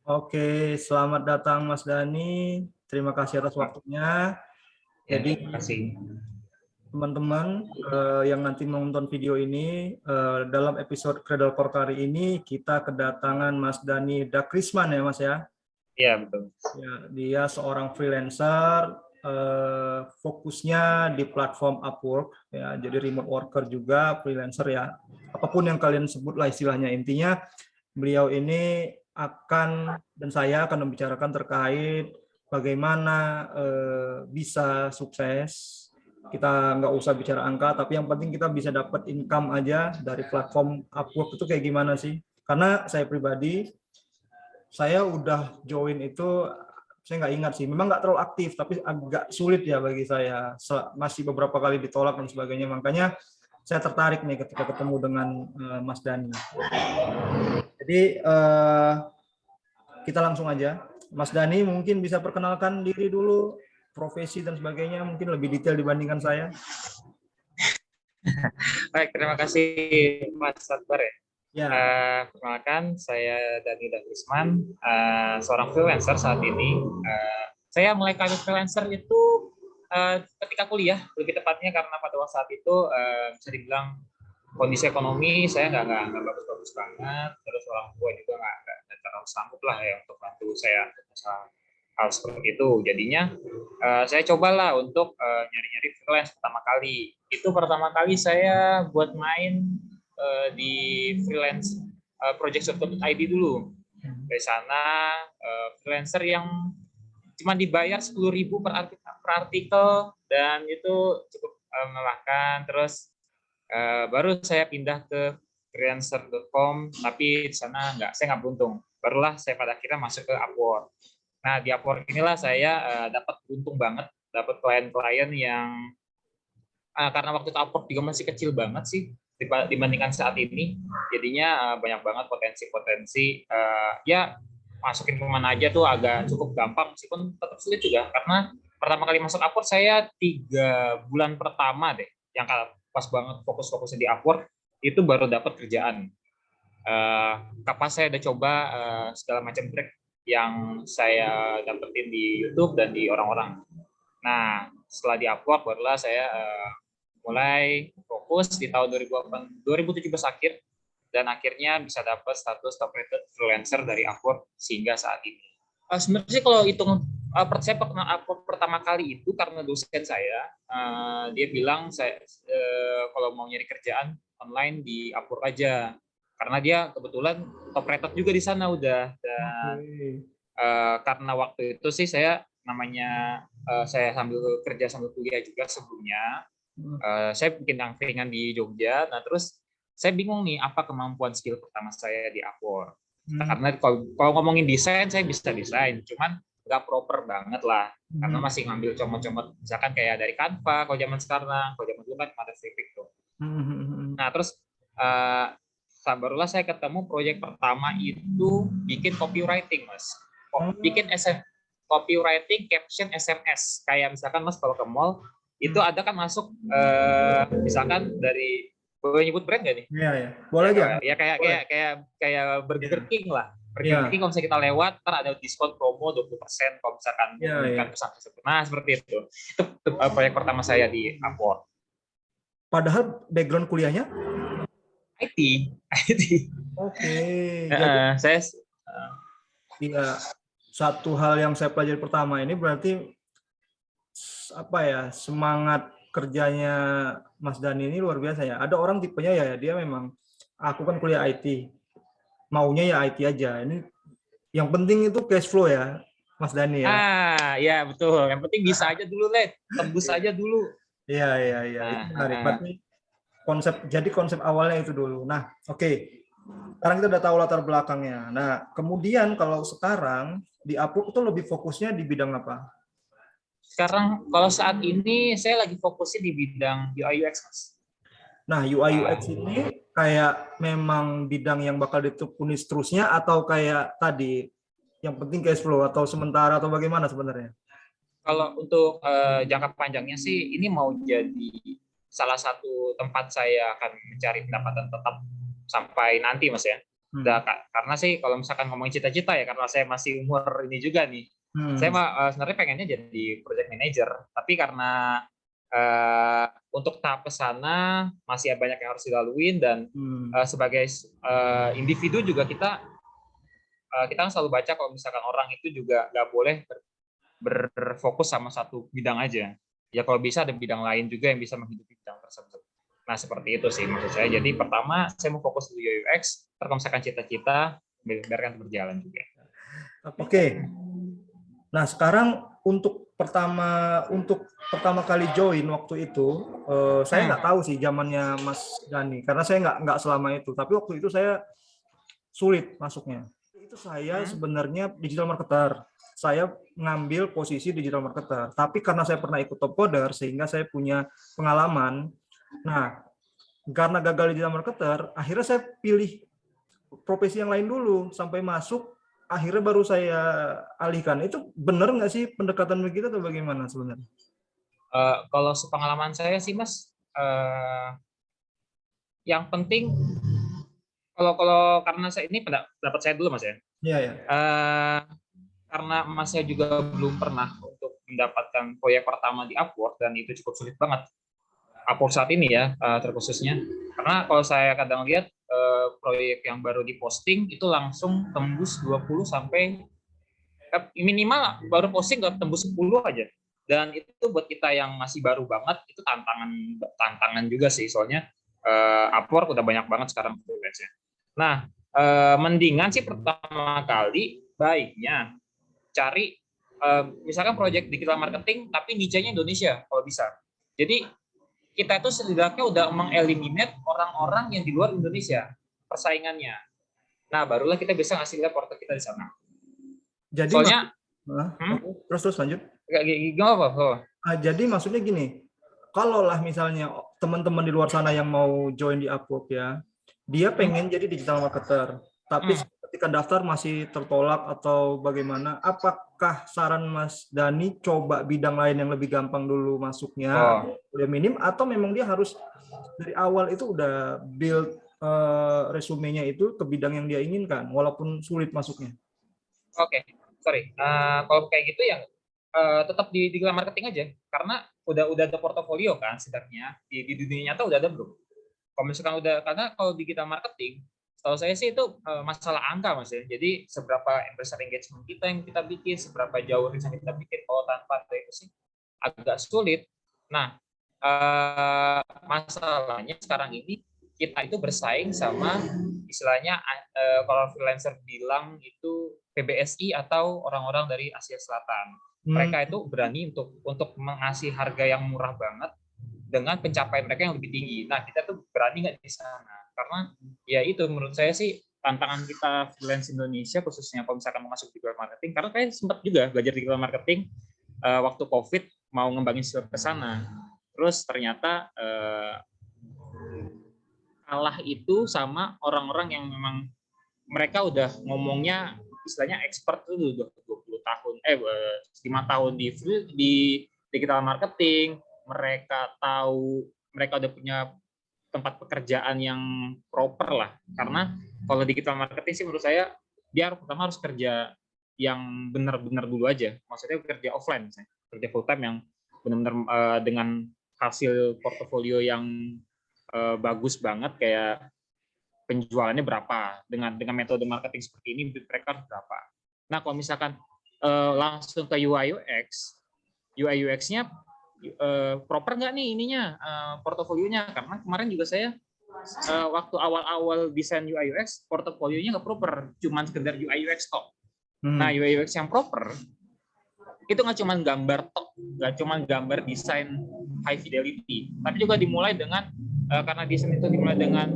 Oke, selamat datang Mas Dani. Terima kasih atas waktunya. Ya, Jadi terima kasih. teman-teman yang nanti menonton video ini, dalam episode Cradle Core kali ini kita kedatangan Mas Dani Dakrisman ya Mas ya. Iya, betul. Ya, dia seorang freelancer, fokusnya di platform Upwork ya. Jadi remote worker juga, freelancer ya. Apapun yang kalian sebutlah istilahnya. Intinya beliau ini akan dan saya akan membicarakan terkait bagaimana bisa sukses. Kita nggak usah bicara angka, tapi yang penting kita bisa dapat income aja dari platform Upwork itu kayak gimana sih? Karena saya pribadi, saya udah join itu, saya nggak ingat sih, memang nggak terlalu aktif, tapi agak sulit ya bagi saya, masih beberapa kali ditolak dan sebagainya, makanya saya tertarik nih ketika ketemu dengan Mas Dani. Jadi kita langsung aja. Mas Dani mungkin bisa perkenalkan diri dulu, profesi dan sebagainya, mungkin lebih detail dibandingkan saya. Baik, terima kasih Mas Akbar ya. Ya. Perkenalkan, saya Dani Dakrisman, seorang freelancer saat ini. Saya mulai karir freelancer itu ketika kuliah, lebih tepatnya karena pada saat itu bisa dibilang kondisi ekonomi saya nggak bagus-bagus banget, terus orang tua juga nggak terlalu sanggup lah ya untuk bantu saya hal seperti itu. Jadinya saya cobalah untuk nyari-nyari freelance pertama kali. Itu pertama kali saya buat main di freelance project.id dulu. Dari sana freelancer yang cuma dibayar 10.000 per artikel dan itu cukup melelahkan. Terus baru saya pindah ke freelancer.com, tapi di sana saya nggak beruntung. Barulah saya pada akhirnya masuk ke Upwork. Nah, di Upwork inilah saya dapat beruntung banget, dapat klien-klien yang karena waktu itu Upwork juga masih kecil banget sih dibandingkan saat ini. Jadinya banyak banget potensi-potensi. Ya, masukin kemana aja tuh agak cukup gampang, meskipun tetap sulit juga. Karena pertama kali masuk Upwork saya 3 bulan pertama deh, yang pas banget fokus-fokusnya di Upwork, itu baru dapat kerjaan. Kapan saya udah coba segala macam trik yang saya dapetin di YouTube dan di orang-orang. Nah, setelah di Upwork barulah saya mulai fokus di tahun 2017 akhir, dan akhirnya bisa dapat status top rated freelancer dari Upwork sehingga saat ini. Sebenarnya kalau hitung saya pernah Upwork pertama kali itu karena dosen saya, dia bilang saya kalau mau nyari kerjaan online di Upwork aja, karena dia kebetulan top rated juga di sana udah. Dan karena waktu itu sih saya namanya saya sambil kerja sambil kuliah juga sebelumnya. Saya bikin angkringan di Jogja. Nah, terus saya bingung nih apa kemampuan skill pertama saya di Upwork. Karena kalau ngomongin desain, saya bisa desain, cuman nggak proper banget lah. Karena masih ngambil comot-comot, misalkan kayak dari Canva, kalau zaman sekarang, kalau zaman dulu kan ada Civic tuh. Nah, terus barulah saya ketemu proyek pertama itu bikin copywriting, Mas. Bikin copywriting caption SMS. Kayak misalkan Mas kalau ke mall, itu ada kan masuk misalkan dari, boleh nyebut brand nggak nih? Iya, ya. Boleh aja. Ya kayak Burger King lah. Burger King kalau misalnya kita lewat, kan ada diskon promo 20% kalau misalkan menggunakan pesan tersebut. Nah, seperti itu. Itu proyek pertama saya di Upwork. Padahal background kuliahnya IT. Oke. Jadi saya ya, satu hal yang saya pelajari pertama ini berarti apa ya, semangat kerjanya Mas Dani ini luar biasa ya. Ada orang tipenya ya dia memang, aku kan kuliah IT, maunya ya IT aja. Ini yang penting itu cash flow ya, Mas Dani ya. Ya betul. Yang penting bisa aja dulu, tembus aja dulu. Iya. Itu menarik. Berarti konsep awalnya itu dulu. Nah, oke. Sekarang kita udah tahu latar belakangnya. Nah, kemudian kalau sekarang di Upwork itu lebih fokusnya di bidang apa? Sekarang kalau saat ini saya lagi fokusnya di bidang UI UX, Mas. Nah, UI UX ini kayak memang bidang yang bakal ditekuni seterusnya atau kayak tadi yang penting cash flow atau sementara atau bagaimana sebenarnya? Kalau untuk jangka panjangnya sih ini mau jadi salah satu tempat saya akan mencari pendapatan tetap sampai nanti, Mas ya. Karena sih kalau misalkan ngomongin cita-cita ya, karena saya masih umur ini juga nih, saya sebenarnya pengennya jadi project manager, tapi karena untuk tahap ke sana masih banyak yang harus dilaluin, dan sebagai individu juga kita kan selalu baca kalau misalkan orang itu juga nggak boleh berfokus sama satu bidang aja. Ya kalau bisa ada bidang lain juga yang bisa menghidupi bidang tersebut. Nah seperti itu sih maksud saya. Jadi pertama saya mau fokus di UI UX, kalau misalkan cita-cita biarkan berjalan juga. Oke. Nah sekarang untuk pertama kali join waktu itu, saya nggak tahu sih zamannya Mas Dani, karena saya nggak selama itu. Tapi waktu itu saya sulit masuknya. Itu saya sebenarnya digital marketer. Saya ngambil posisi digital marketer. Tapi karena saya pernah ikut top coder, sehingga saya punya pengalaman. Nah, karena gagal digital marketer, akhirnya saya pilih profesi yang lain dulu sampai masuk. Akhirnya baru saya alihkan. Itu benar nggak sih pendekatan begitu atau bagaimana sebenarnya? Kalau sepengalaman saya sih Mas, yang penting kalau karena saya ini pendapat saya dulu Mas ya. Iya ya. Karena Masnya juga belum pernah untuk mendapatkan proyek pertama di Upwork, dan itu cukup sulit banget Upwork saat ini ya, terkhususnya. Karena kalau saya kadang lihat proyek yang baru diposting itu langsung tembus 20 sampai minimal baru posting nggak tembus 10 aja. Dan itu buat kita yang masih baru banget itu tantangan juga sih, soalnya Upwork udah banyak banget sekarang freelance-nya. Nah, mendingan sih pertama kali baiknya cari misalkan proyek digital marketing tapi niche-nya Indonesia kalau bisa. Jadi kita itu setidaknya udah mengeliminate orang-orang yang di luar Indonesia persaingannya. Nah, barulah kita bisa ngasih lihat portal kita di sana. Jadi soalnya terus lanjut. Gak apa-apa. Jadi maksudnya gini, kalaulah misalnya teman-teman di luar sana yang mau join di Upwork ya, dia pengen jadi digital marketer, tapi ketika daftar masih tertolak atau bagaimana, apakah saran Mas Dani coba bidang lain yang lebih gampang dulu masuknya, udah minim, atau memang dia harus dari awal itu udah build resumenya itu ke bidang yang dia inginkan, walaupun sulit masuknya? Oke, sorry. Kalau kayak gitu ya tetap di digital marketing aja, karena udah ada portofolio kan setidaknya di dunia nyata udah ada belum? Kalau misalkan udah, karena kalau digital marketing, setahu saya sih itu masalah angka Mas ya. Jadi seberapa investor engagement kita yang kita bikin, seberapa jauh riset yang kita bikin, kalau tanpa itu sih agak sulit. Nah, masalahnya sekarang ini kita itu bersaing sama istilahnya kalau freelancer bilang itu PBSI atau orang-orang dari Asia Selatan. Mereka itu berani untuk mengasih harga yang murah banget dengan pencapaian mereka yang lebih tinggi. Nah, kita tuh berani nggak di sana? Karena ya itu menurut saya sih tantangan kita freelance Indonesia, khususnya kalau misalkan mau masuk digital marketing, karena kayak sempat juga belajar digital marketing waktu COVID, mau ngembangin ke sana. Terus ternyata kalah itu sama orang-orang yang memang mereka udah ngomongnya istilahnya expert itu udah 20 tahun 5 tahun di digital marketing. Mereka tahu, mereka udah punya tempat pekerjaan yang proper lah. Karena kalau digital marketing sih menurut saya dia pertama harus kerja yang benar-benar dulu aja. Maksudnya kerja offline, misalnya. Kerja full time yang benar-benar dengan hasil portofolio yang bagus banget, kayak penjualannya berapa, dengan metode marketing seperti ini mereka harus berapa. Nah kalau misalkan langsung ke UI UX-nya proper nggak nih ininya portofolionya, karena kemarin juga saya waktu awal-awal desain UI UX portofolionya nggak proper, cuman sekedar UI UX tok. Nah UI UX yang proper itu nggak cuma gambar tok, nggak cuma gambar desain high fidelity, tapi juga dimulai dengan karena desain itu dimulai dengan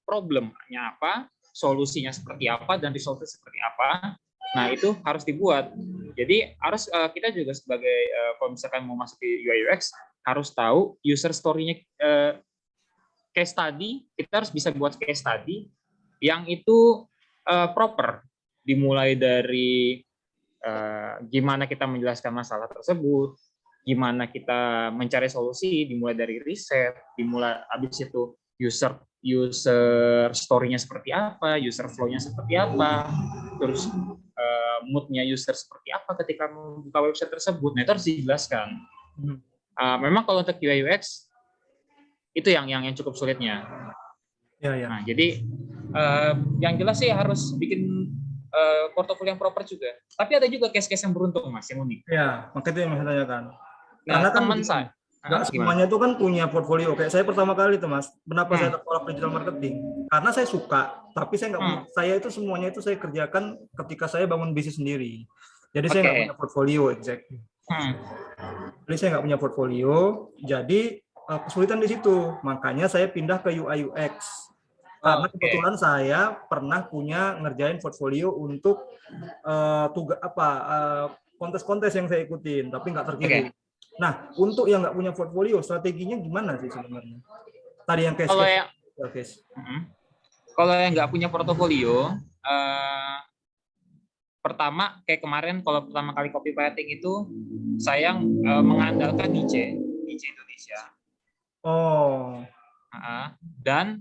problemnya apa, solusinya seperti apa, dan resultnya seperti apa. Nah itu harus dibuat. Jadi harus kita juga sebagai kalau misalkan mau masuk di UI UX harus tahu user story-nya, case study. Kita harus bisa buat case study yang itu proper. Dimulai dari gimana kita menjelaskan masalah tersebut, gimana kita mencari solusi, dimulai dari riset, dimulai habis itu user user story-nya seperti apa, user flow-nya seperti apa, terus mood-nya user seperti apa ketika membuka website tersebut. Nah, itu harus dijelaskan. Memang kalau untuk UI UX itu yang cukup sulitnya. Ya, ya. Nah, jadi yang jelas sih harus bikin portofolio yang proper juga. Tapi ada juga case-case yang beruntung, Mas, yang unik. Ya, makanya itu yang saya tanyakan. Nah, Karena kan teman saya nggak semuanya itu kan punya portfolio. Kayak saya pertama kali itu, Mas. Kenapa saya tertolak digital marketing? Karena saya suka, tapi saya nggak punya. Saya itu semuanya itu saya kerjakan ketika saya bangun bisnis sendiri. Jadi saya nggak punya portfolio, exactly. Jadi saya nggak punya portfolio. Jadi kesulitan di situ. Makanya saya pindah ke UI UX. Karena kebetulan saya pernah punya ngerjain portfolio untuk tugas kontes-kontes yang saya ikutin, tapi nggak terkirim. Nah, untuk yang nggak punya portfolio, strateginya gimana sih sebenarnya? Tadi yang kalau yang nggak punya portofolio, pertama kayak kemarin kalau pertama kali copywriting itu saya mengandalkan DJ Indonesia. Dan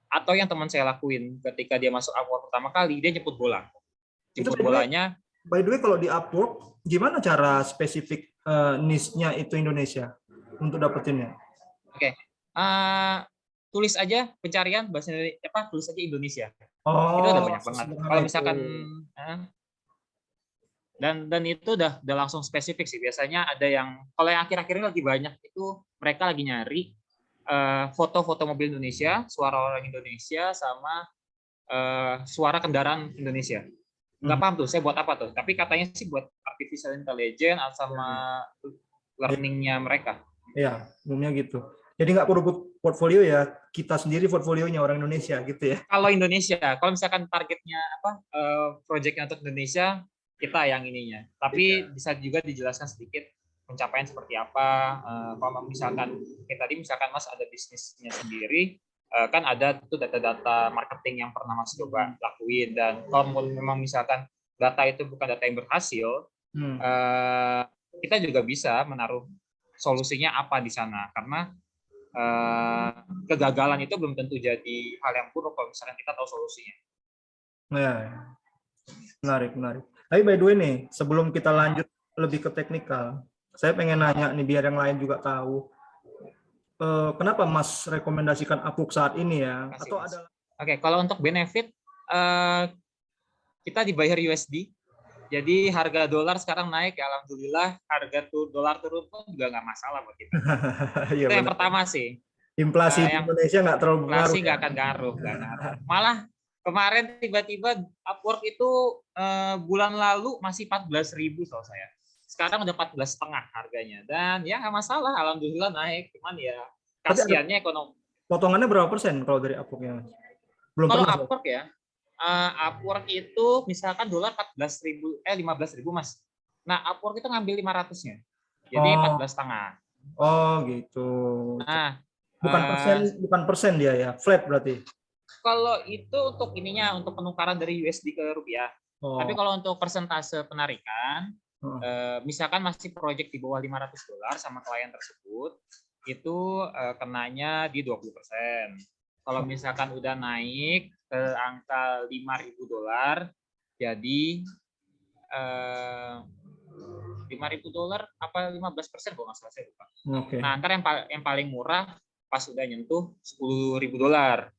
atau yang teman saya lakuin ketika dia masuk Upwork pertama kali, dia jemput bola. Bolanya. By the way, kalau di Upwork, gimana cara spesifik niche-nya itu Indonesia untuk dapetinnya? Tulis aja pencarian bahasa Indonesia, tulis aja Indonesia. Itu udah banyak banget. Kalau misalkan dan itu udah langsung spesifik sih. Biasanya ada yang kalau yang akhir-akhir ini lagi banyak itu mereka lagi nyari foto-foto mobil Indonesia, suara orang Indonesia, sama suara kendaraan Indonesia. Nggak paham tuh, saya buat apa tuh? Tapi katanya sih buat artificial intelligence sama learning-nya mereka. Iya, umumnya gitu. Jadi nggak perlu portfolio ya, kita sendiri portfolionya orang Indonesia gitu ya. Kalau Indonesia, kalau misalkan targetnya project-nya untuk Indonesia, kita yang ininya. Tapi bisa juga dijelaskan sedikit pencapaian seperti apa. Kalau misalkan kayak tadi misalkan Mas ada bisnisnya sendiri, kan ada tuh data-data marketing yang pernah Mas coba lakuin, dan kalau memang misalkan data itu bukan data yang berhasil, kita juga bisa menaruh solusinya apa di sana, karena kegagalan itu belum tentu jadi hal yang buruk kalau misalkan kita tahu solusinya. Ya, menarik. Tapi by the way nih, sebelum kita lanjut lebih ke teknikal, saya pengen nanya nih biar yang lain juga tahu. Kenapa Mas rekomendasikan Upwork saat ini ya? Atau ada? Kalau untuk benefit kita dibayar USD. Jadi harga dolar sekarang naik, ya alhamdulillah. Harga dolar turun pun juga nggak masalah buat kita. Itu yang pertama sih. Inflasi di Indonesia nggak terlalu berpengaruh. Inflasi nggak akan ngaruh. Malah kemarin tiba-tiba Upwork itu bulan lalu masih 14.000 soal saya. Sekarang udah 14,5 harganya, dan ya nggak masalah, alhamdulillah naik. Cuman ya kasiannya ekonomi. Potongannya berapa persen kalau dari Upwork-nya? Kalau Upwork ya, Upwork itu misalkan dolar 15.000 Mas. Nah, Upwork itu ngambil 500-nya. Jadi 14,5. Oh, gitu. Nah, bukan persen dia ya, flat berarti. Kalau itu untuk ininya, untuk penukaran dari USD ke rupiah. Tapi kalau untuk persentase penarikan, misalkan masih project di bawah $500 sama klien tersebut, itu kenanya di 20%. Kalau misalkan udah naik ke angka $5.000, jadi $5.000 apa 15% kalau nggak salah, saya lupa. Nah, ntar yang paling murah pas udah nyentuh $10.000.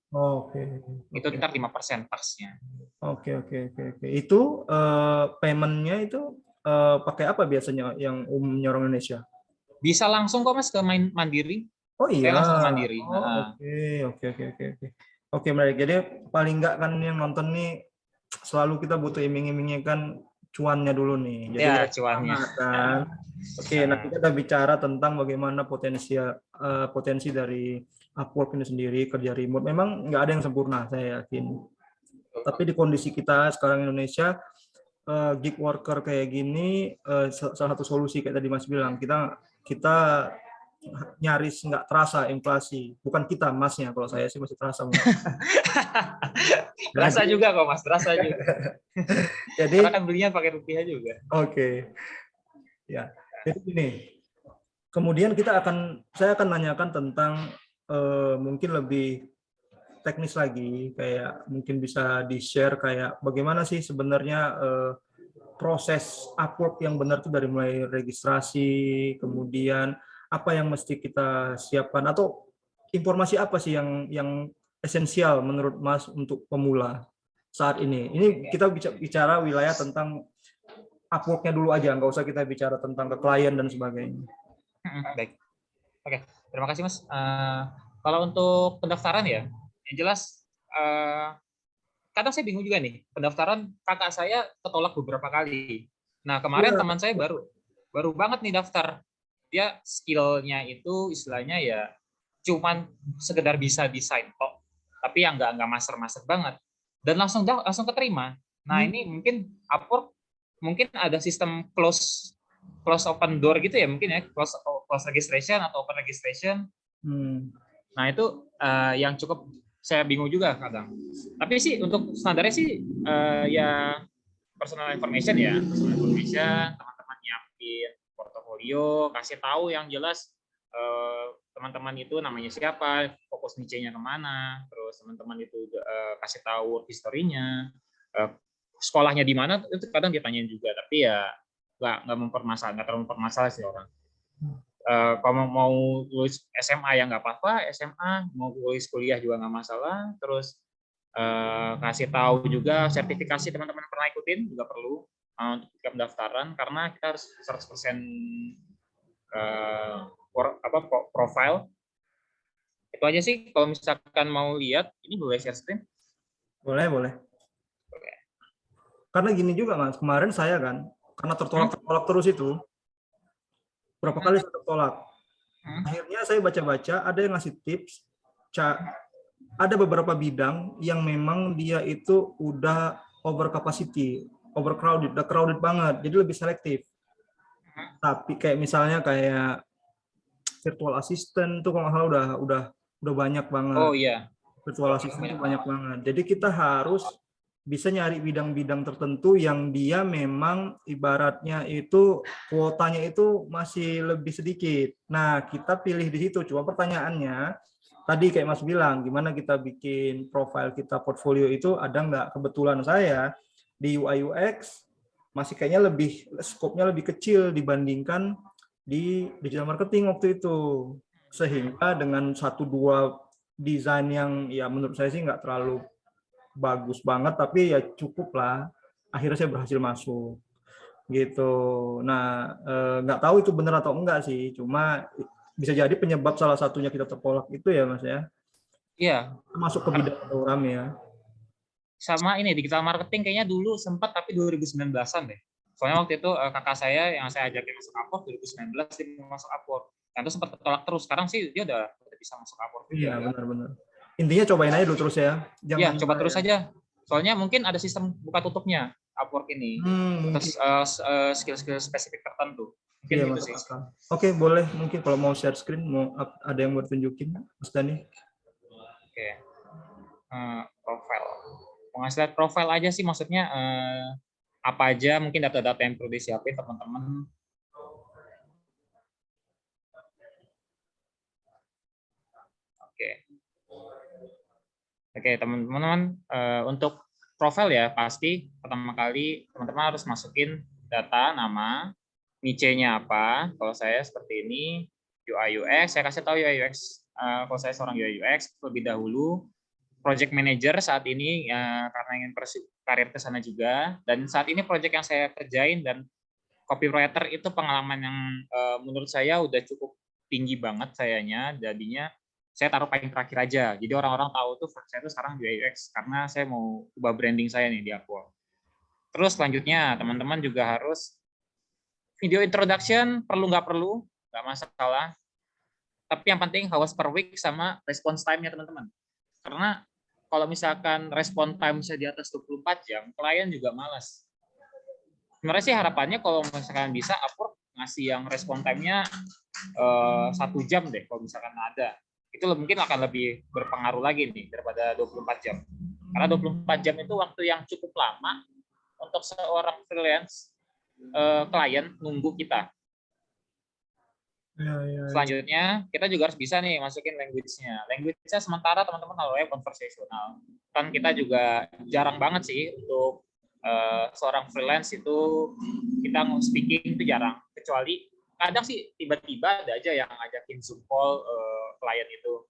Itu ntar 5% pasnya. Oke. Itu payment-nya itu pakai apa biasanya yang umumnya orang Indonesia? Bisa langsung kok Mas ke Mandiri. Oh iya. Saya langsung Mandiri. Oke, menarik. Jadi paling nggak kan yang nonton nih selalu kita butuh iming-imingnya kan cuannya dulu nih. Jadi ya, cuannya. Kan. Oke, nah kita udah bicara tentang bagaimana potensi dari Upwork ini sendiri, kerja remote. Memang nggak ada yang sempurna, saya yakin. Tapi di kondisi kita sekarang Indonesia, gig worker kayak gini, salah satu solusi kayak tadi Mas bilang, kita nyaris nggak terasa inflasi. Bukan kita, Masnya. Kalau saya sih masih terasa. Terasa juga kok Mas, terasa juga. Jadi, karena kan belinya pakai rupiah juga. Oke. Ya, jadi gini. Kemudian saya akan nanyakan tentang mungkin lebih teknis lagi, kayak mungkin bisa di-share kayak bagaimana sih sebenarnya proses Upwork yang benar tuh dari mulai registrasi, kemudian apa yang mesti kita siapkan atau informasi apa sih yang esensial menurut Mas untuk pemula saat ini? Ini kita bicara wilayah tentang Upwork-nya dulu aja, nggak usah kita bicara tentang ke klien dan sebagainya. Baik. Oke, terima kasih Mas. Kalau untuk pendaftaran ya, yang jelas kadang saya bingung juga nih. Pendaftaran kakak saya ketolak beberapa kali. Nah, kemarin Iya. teman saya baru banget nih daftar. Dia skill-nya itu istilahnya ya cuman sekedar bisa desain kok, tapi yang nggak master banget. Dan langsung keterima. Nah, ini mungkin Upwork mungkin ada sistem close open door gitu ya, mungkin ya, close registration atau open registration. Nah, itu yang cukup saya bingung juga kadang. Tapi sih untuk standarnya sih ya personal information ya, personal information, teman-teman nyiapin portofolio, kasih tahu yang jelas teman-teman itu namanya siapa, fokus niche-nya kemana, terus teman-teman itu kasih tahu work history-nya, sekolahnya di mana, itu kadang ditanyain juga, tapi ya nggak terlalu mempermasalah sih orang. Kalau mau lulus SMA ya nggak apa-apa, SMA mau lulus kuliah juga nggak masalah. Terus kasih tahu juga sertifikasi teman-teman pernah ikutin juga perlu untuk pendaftaran, karena kita harus 100% profile. Itu aja sih. Kalau misalkan mau lihat, ini boleh share screen? Boleh. Karena gini juga Mas, kemarin saya kan, karena tertolak terus itu, berapa kali saya tertolak. Akhirnya saya baca-baca, ada yang ngasih tips, ada beberapa bidang yang memang dia itu udah over capacity, overcrowded, udah crowded banget, jadi lebih selektif. Tapi kayak misalnya kayak virtual assistant tuh kalau nggak salah udah banyak banget. Oh iya. Virtual assistant itu banyak banget. Jadi kita harus bisa nyari bidang-bidang tertentu yang dia memang ibaratnya itu kuotanya itu masih lebih sedikit. Nah, kita pilih di situ. Cuma pertanyaannya, tadi kayak Mas bilang, gimana kita bikin profil kita, portfolio itu ada nggak? Kebetulan saya di UI UX masih kayaknya skopnya lebih kecil dibandingkan di digital marketing waktu itu. Sehingga dengan 1-2 desain yang ya menurut saya sih nggak terlalu bagus banget, tapi ya cukup lah. Akhirnya saya berhasil masuk gitu. Nah, nggak tahu itu benar atau enggak sih. Cuma bisa jadi penyebab salah satunya kita tertolak itu ya Mas ya. Iya. Masuk ke bidang program ya. Sama ini digital marketing kayaknya dulu sempat, tapi 2019-an deh. Soalnya waktu itu kakak saya yang saya ajakin masuk Upwork 2019 dia mau masuk Upwork. Nah, itu sempat tertolak terus. Sekarang sih dia udah bisa masuk Upwork juga. Iya, benar-benar. Intinya cobain aja dulu terus ya. Iya, coba terus aja. Soalnya mungkin ada sistem buka tutupnya Upwork ini. Terus skill-skill spesifik tertentu. Mungkin iya, gitu sih. Oke, boleh. Mungkin kalau mau share screen, mau ada yang mau tunjukin, Mas Dani? Oke. Profile. Mau ngasih lihat profile aja sih, maksudnya apa aja mungkin data-data yang perlu disiapin teman-teman. Oke, teman-teman, untuk profil ya pasti pertama kali teman-teman harus masukin data nama, niche-nya apa. Kalau saya seperti ini, UI UX, saya kasih tahu UI UX. Kalau saya seorang UI UX lebih dahulu, project manager saat ini karena ingin karir ke sana juga. Dan saat ini project yang saya kerjain dan copywriter itu pengalaman yang menurut saya udah cukup tinggi banget sayanya, jadinya saya taruh paling terakhir aja. Jadi orang-orang tahu tuh saya tuh sekarang UI UX karena saya mau ubah branding saya nih di Upwork. Terus selanjutnya teman-teman juga harus video introduction, perlu nggak masalah. Tapi yang penting hours per week sama response time-nya teman-teman. Karena kalau misalkan response time saya di atas 24 jam, klien juga malas. Sebenarnya sih harapannya kalau misalkan bisa Upwork ngasih yang response time-nya 1 jam deh kalau misalkan ada. Itu mungkin akan lebih berpengaruh lagi nih daripada 24 jam. Karena 24 jam itu waktu yang cukup lama untuk seorang freelance klien nunggu kita. Ya, ya, ya. Selanjutnya, kita juga harus bisa nih masukin language-nya. Language-nya sementara teman-teman kalau ya konversasional. Kan kita juga jarang banget sih untuk seorang freelance itu kita speaking itu jarang. Kecuali kadang sih tiba-tiba ada aja yang ngajakin Zoom call klien itu.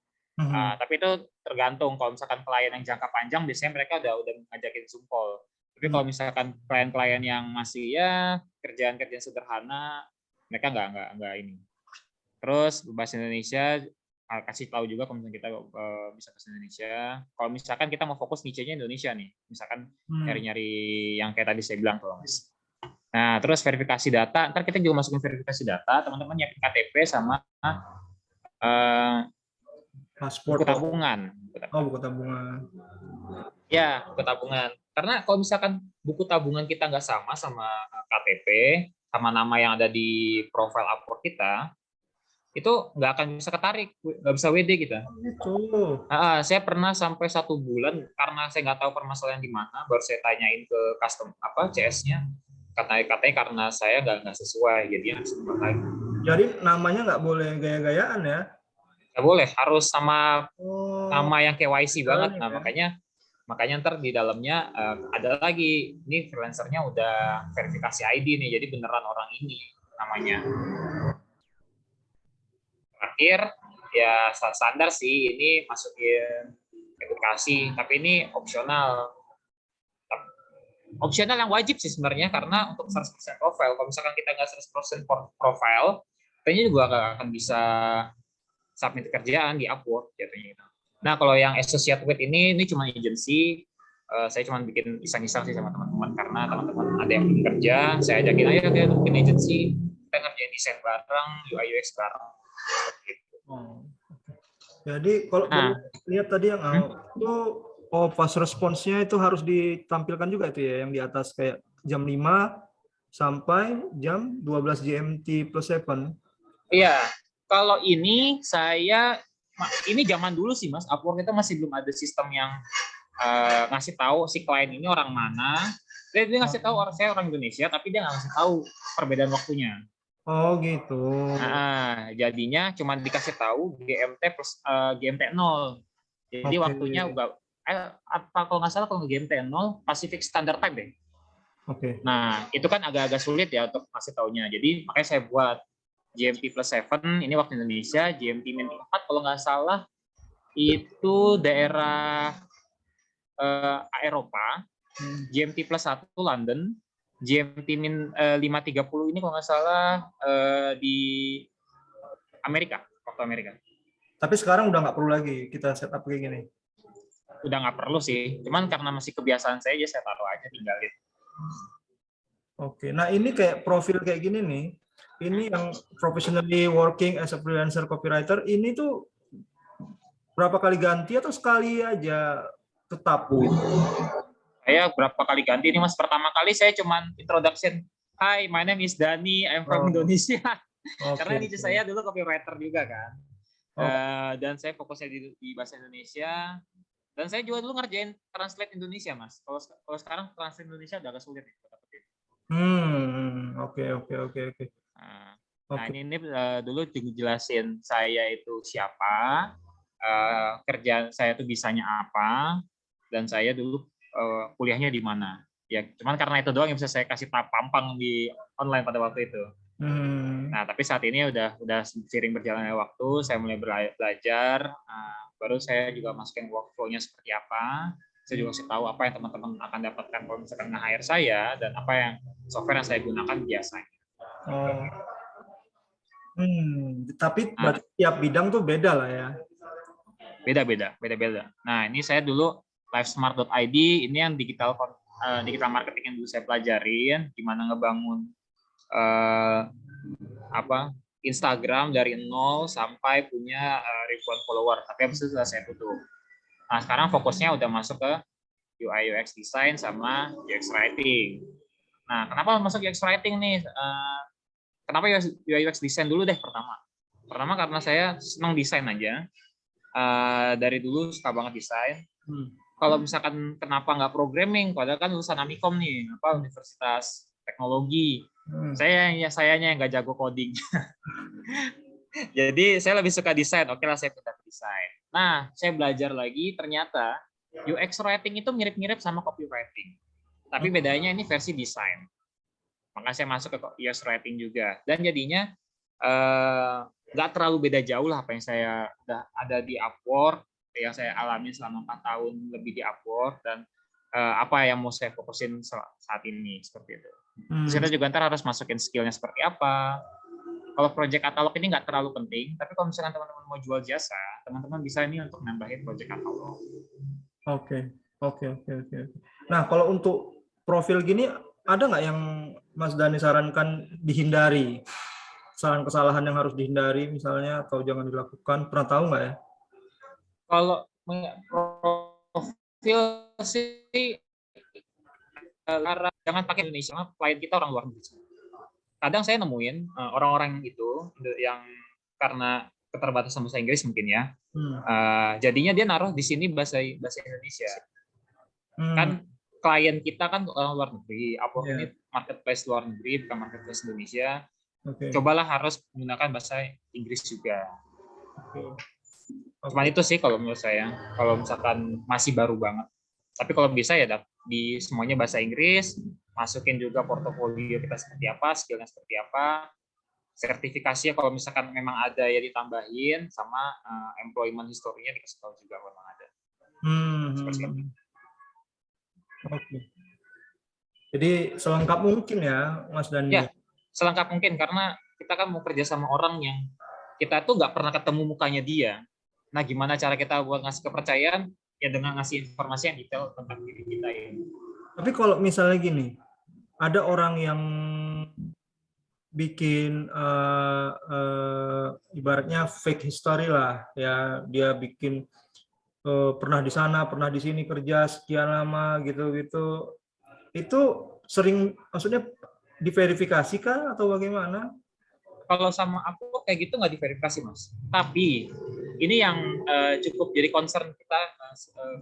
Tapi itu tergantung. Kalau misalkan klien yang jangka panjang, biasanya mereka udah ngajakin Zoom call. Tapi kalau misalkan klien-klien yang masih ya kerjaan-kerjaan sederhana, mereka nggak ini. Terus bahasa Indonesia kasih tahu juga kalau misalkan kita bisa bahasa Indonesia. Kalau misalkan kita mau fokus niche-nya Indonesia nih, misalkan nyari-nyari yang kayak tadi saya bilang tuh, Mas. Nah, terus verifikasi data. Ntar kita juga masukin verifikasi data. Teman-teman nyiapin KTP sama Paspor. buku tabungan. Oh, buku tabungan. Ya, buku tabungan. Karena kalau misalkan buku tabungan kita nggak sama KTP, sama nama yang ada di profil Upwork kita, itu nggak akan bisa ketarik, nggak bisa WD kita. Itu. Saya pernah sampai 1 bulan karena saya nggak tahu permasalahan di mana, baru saya tanyain ke custom CS-nya, katanya karena saya nggak sesuai, jadi harus ubah lagi. Jadi namanya nggak boleh gaya-gayaan ya? Nggak boleh, harus sama nama yang KYC banget. Nah ya. makanya ntar di dalamnya ada lagi, ini freelancernya udah verifikasi ID nih, jadi beneran orang ini namanya. Terakhir ya standar sih, ini masukin edukasi, tapi ini opsional yang wajib sih sebenarnya, karena untuk 100% profile, kalau misalkan kita nggak 100% profile, kayaknya juga nggak akan bisa submit kerjaan di Upwork jatuhnya gitu. Nah, kalau yang associate with ini cuma agency, saya cuma bikin iseng-iseng sih sama teman-teman, karena teman-teman ada yang belum kerja, saya ajakin aja kita bikin agency, kita ngerjain desain bareng, UI UX bareng. Jadi kalau lihat tadi yang itu fast response-nya itu harus ditampilkan juga itu ya, yang di atas kayak jam 5 sampai jam 12 GMT plus 7. Iya, kalau ini zaman dulu sih Mas, Upwork itu masih belum ada sistem yang ngasih tahu si klien ini orang mana. Dia ngasih tahu saya orang Indonesia, tapi dia nggak ngasih tahu perbedaan waktunya. Oh gitu. Jadinya cuma dikasih tahu GMT plus GMT 0. Jadi waktunya kalau nggak salah kalau GMT 0 Pacific Standard Time deh. Nah, itu kan agak-agak sulit ya untuk ngasih taunya. Jadi makanya saya buat GMT plus 7, ini waktu Indonesia, GMT min 4 kalau nggak salah itu daerah Eropa, GMT plus 1 London, GMT min 5.30 ini kalau nggak salah di Amerika, waktu Amerika. Tapi sekarang udah nggak perlu lagi kita setup kayak gini? Udah nggak perlu sih, cuman karena masih kebiasaan saya taruh aja, tinggalin. Oke, nah ini kayak profil kayak gini nih, ini yang professionally working as a freelancer copywriter, ini tuh berapa kali ganti atau sekali aja tetap? Saya berapa kali ganti ini Mas. Pertama kali saya cuman introduction, hi my name is Dani, I'm from Indonesia. Karena ini saya dulu copywriter juga kan. Dan saya fokusnya di bahasa Indonesia, dan saya juga dulu ngerjain translate Indonesia Mas. Kalau sekarang translate Indonesia udah agak sulit nih. Oke. Nah ini dulu dijelasin saya itu siapa, kerjaan saya itu bisanya apa, dan saya dulu kuliahnya di mana. Ya, cuman karena itu doang yang bisa saya kasih pampang di online pada waktu itu. Nah, tapi saat ini udah seiring berjalannya waktu, saya mulai belajar, baru saya juga masukin workflow-nya seperti apa. Saya juga kasih tahu apa yang teman-teman akan dapatkan kalau misalkan nge-hire saya, dan apa yang software yang saya gunakan biasanya. Tapi tiap bidang tuh beda lah ya. Beda. Nah, ini saya dulu livesmart.id, ini yang digital marketing yang dulu saya pelajarin, gimana ngebangun Instagram dari 0 sampai punya ribuan follower, tapi habis itu sudah saya tutup. Nah, sekarang fokusnya udah masuk ke UI UX design sama UX writing. Nah, kenapa masuk UX writing nih? Kenapa UI UX design dulu deh pertama? Pertama karena saya senang desain aja. Dari dulu suka banget desain. Kalau misalkan kenapa nggak programming? Padahal kan lulusan Amikom nih, Universitas Teknologi. Sayanya yang nggak jago coding. Jadi saya lebih suka desain. Oke lah, saya pindah ke desain. Nah, saya belajar lagi. Ternyata UX writing itu mirip-mirip sama copywriting. Tapi bedanya ini versi desain. Maka saya masuk ke UX writing juga. Dan jadinya nggak terlalu beda jauh lah apa yang saya ada di Upwork, yang saya alami selama 4 tahun lebih di Upwork, dan apa yang mau saya fokusin saat ini seperti itu. Terus kita juga ntar harus masukin skillnya seperti apa. Kalau project katalog ini nggak terlalu penting, tapi kalau misalkan teman-teman mau jual jasa, teman-teman bisa ini untuk nambahin project katalog. Oke. Nah, kalau untuk profil gini, ada nggak yang Mas Dani sarankan dihindari? Kesalahan yang harus dihindari misalnya, atau jangan dilakukan? Pernah tahu nggak ya? Kalau profil sih, jangan pakai Indonesia, klien kita orang luar negeri. Kadang saya nemuin orang-orang itu yang karena keterbatasan bahasa Inggris mungkin ya, jadinya dia naruh di sini bahasa Indonesia. Kan klien kita kan orang luar negeri, Upwork ini marketplace luar negeri, bukan marketplace Indonesia. Cobalah harus menggunakan bahasa Inggris juga. Cuman itu sih kalau menurut saya, kalau misalkan masih baru banget. Tapi kalau bisa ya di semuanya bahasa Inggris, masukin juga portofolio kita seperti apa, skillnya seperti apa, sertifikasinya kalau misalkan memang ada ya ditambahin, sama employment historinya dikasih tahu juga kalau memang ada. Seperti itu. Oke. Jadi selengkap mungkin ya, Mas Dani? Ya, selengkap mungkin, karena kita kan mau kerja sama orang yang kita tuh nggak pernah ketemu mukanya dia. Nah, gimana cara kita buat ngasih kepercayaan? Ya dengan ngasih informasi yang detail tentang diri kita ini. Tapi kalau misalnya gini, ada orang yang bikin ibaratnya fake history lah, ya dia bikin pernah di sana, pernah di sini kerja sekian lama gitu-gitu. Itu sering, maksudnya diverifikasi kah atau bagaimana? Kalau sama aku kayak gitu nggak diverifikasi, Mas. Tapi ini yang cukup jadi concern kita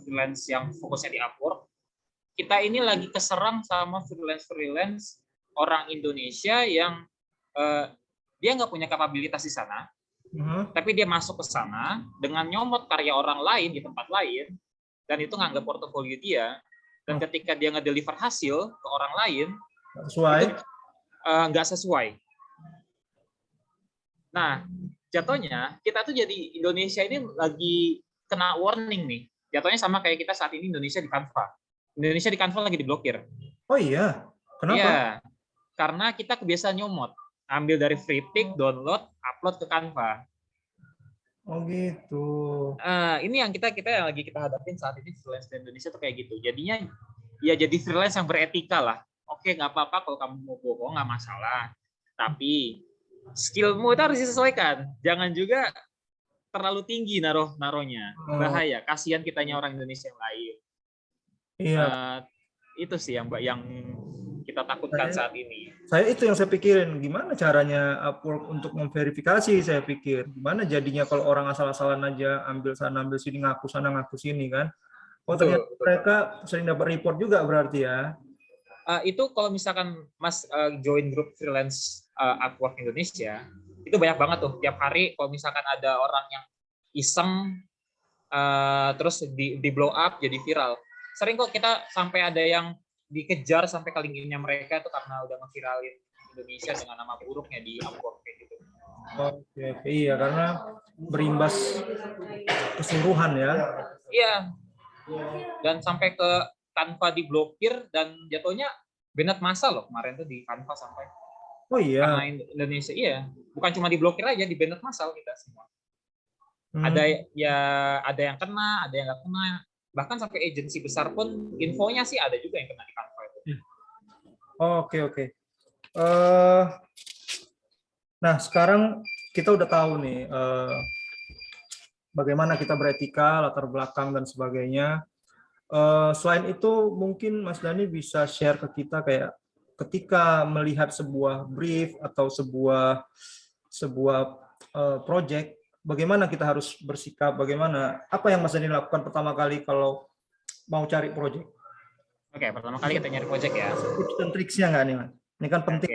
freelance yang fokusnya di Upwork. Kita ini lagi keserang sama freelance orang Indonesia yang dia nggak punya kapabilitas di sana, tapi dia masuk ke sana dengan nyomot karya orang lain di tempat lain, dan itu nganggap portofolio dia. Dan ketika dia nge-deliver hasil ke orang lain, nggak sesuai. Nah, jatuhnya kita tuh jadi Indonesia ini lagi kena warning nih. Jatuhnya sama kayak kita saat ini Indonesia di Canva. Indonesia di Canva lagi diblokir. Oh iya? Kenapa? Iya, karena kita kebiasaan nyomot. Ambil dari free pick, download, upload ke Canva. Oh gitu. Ini yang kita lagi kita hadapin saat ini, freelance di Indonesia tuh kayak gitu. Jadinya ya jadi freelance yang beretika lah. Oke, nggak apa-apa kalau kamu mau bohong, nggak masalah. Tapi skillmu itu harus disesuaikan. Jangan juga terlalu tinggi naruhnya. Bahaya. Kasihan kitanya orang Indonesia yang lain. Iya. Itu sih yang kita takutkan saat ini. Itu yang saya pikirin, gimana caranya Upwork untuk memverifikasi, saya pikir. Gimana jadinya kalau orang asal-asalan aja ambil sana, ambil sini, ngaku sana, ngaku sini kan. Oh ternyata mereka sering dapat report juga berarti ya. Itu kalau misalkan Mas join grup freelance Upwork Indonesia, itu banyak banget tuh. Tiap hari kalau misalkan ada orang yang iseng terus di blow up jadi viral. Sering kok kita sampai ada yang dikejar sampai ke LinkedIn-nya mereka itu karena udah ngeviralin Indonesia dengan nama buruknya di Upwork kayak gitu. Oke, iya, karena berimbas keseluruhan ya. Iya. Dan sampai ke Canva diblokir dan jatuhnya banned massal loh kemarin tuh di Canva sampai. Oh iya. Karena Indonesia iya, bukan cuma diblokir aja, di banned massal kita semua. Ada yang kena, ada yang nggak kena. Bahkan sampai agensi besar pun infonya sih ada juga yang kena di Canva itu. Oke. Nah, sekarang kita udah tahu nih bagaimana kita beretika, latar belakang dan sebagainya. Selain itu, mungkin Mas Dani bisa share ke kita kayak ketika melihat sebuah brief atau sebuah project, bagaimana kita harus bersikap, bagaimana, apa yang Mas Dani lakukan pertama kali kalau mau cari project? Oke, pertama kali kita nyari project ya. Tips dan triksnya nggak nih, Mas? Ini kan penting.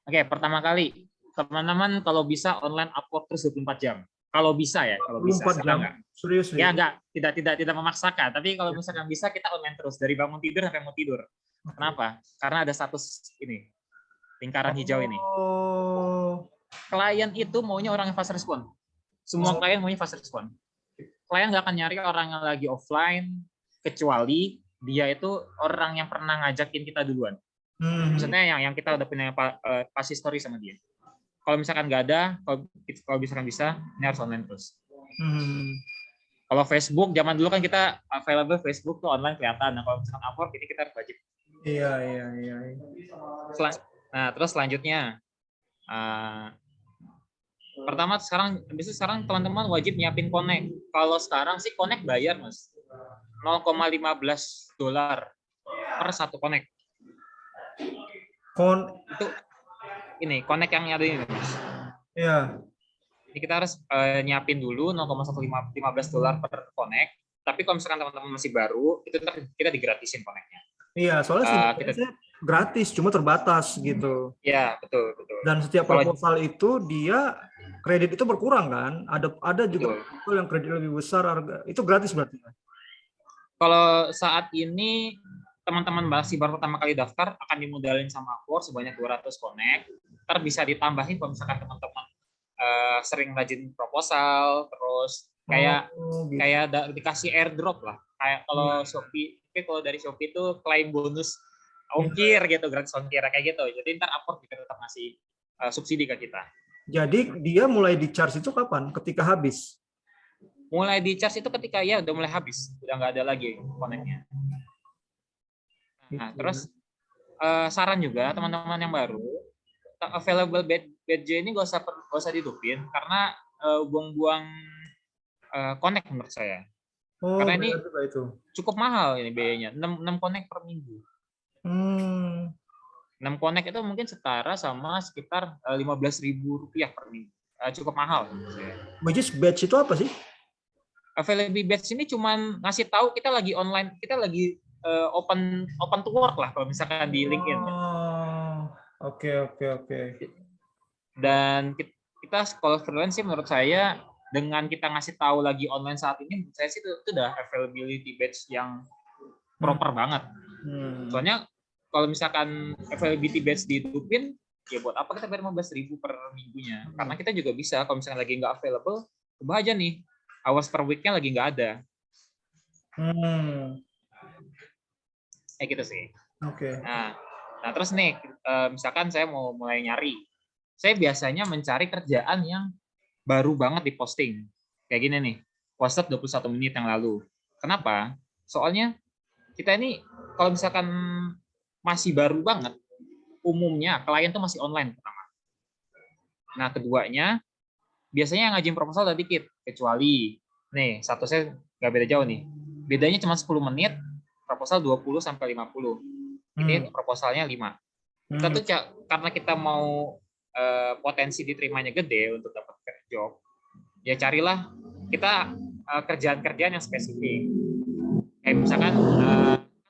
Oke, pertama kali teman-teman kalau bisa online Upwork terus 24 jam. Kalau bisa ya, kalau bisa. 24 jam. Enggak. Serius Ya nih. enggak, tidak memaksakan. Tapi kalau misalkan bisa kita online terus dari bangun tidur sampai mau tidur. Kenapa? Karena ada status ini, lingkaran hijau ini. Oh. Klien itu maunya orang yang fast respon. Semua klien maunya fast respon. Klien nggak akan nyari orang yang lagi offline kecuali dia itu orang yang pernah ngajakin kita duluan. Maksudnya yang kita udah punya past history sama dia. Kalau misalkan nggak ada, kalau misalkan bisa, ini harus online terus. Kalau Facebook, zaman dulu kan kita available Facebook tuh online kelihatan. Nah, kalau misalkan Upwork ini kita harus wajib. Iya. Nah, terus selanjutnya, pertama sekarang teman-teman wajib nyiapin Connect. Kalau sekarang sih Connect bayar, Mas. $0,15 per satu Connect. Itu ini Connect yang ada ini, Mas. Iya. Jadi kita harus nyiapin dulu $0,15 per Connect. Tapi kalau misalkan teman-teman masih baru, itu kita digratisin Connect-nya. Iya, soalnya kita gratis, cuma terbatas gitu. Iya, betul. Dan setiap proposal itu dia kredit itu berkurang kan? Ada juga proposal yang kredit lebih besar, harga itu gratis berarti. Kalau saat ini teman-teman masih baru pertama kali daftar akan dimodalin sama Upwork sebanyak 200 Connect. Ntar bisa ditambahin kalau misalkan teman-teman sering rajin proposal, terus kayak dikasih airdrop lah. Kayak kalau Shopee, kalau dari Shopee itu klaim bonus ongkir gitu, gratis ongkir kayak gitu. Jadi ntar Upwork juga tetap ngasih subsidi ke kita. Jadi dia mulai di-charge itu kapan? Ketika habis? Mulai di-charge itu ketika ya udah mulai habis, udah nggak ada lagi Connect-nya. Nah, terus saran juga teman-teman yang baru, available badge ini gak usah dihidupin karena buang-buang Connect menurut saya. Karena ini cukup mahal ini biayanya, 6 Connect per minggu. 6 Connect itu mungkin setara sama sekitar Rp15.000 per minggu. Cukup mahal menurut saya. Badge itu apa sih? Available badge ini cuman ngasih tahu kita lagi online, kita lagi open to work lah kalau misalkan di LinkedIn. Oke. Dan kita kalau freelance sih menurut saya dengan kita ngasih tahu lagi online saat ini, menurut saya sih itu udah availability badge yang proper banget. Soalnya kalau misalkan availability badge dihidupin, ya buat apa kita bayar 15.000 per minggunya? Karena kita juga bisa kalau misalkan lagi nggak available, coba aja nih hours per week-nya lagi nggak ada. Kayak gitu sih. Oke. Nah terus nih, misalkan saya mau mulai nyari, saya biasanya mencari kerjaan yang baru banget diposting. Kayak gini nih, posted 21 menit yang lalu. Kenapa? Soalnya kita ini kalau misalkan masih baru banget, umumnya klien tuh masih online pertama. Nah keduanya, biasanya yang ngajin proposal udah dikit, kecuali nih statusnya nggak beda jauh nih, bedanya cuma 10 menit, proposal 20-50. Ini proposalnya 5. Kita tuh karena kita mau potensi diterimanya gede untuk dapat job, ya carilah kita kerjaan-kerjaan yang spesifik. Kayak misalkan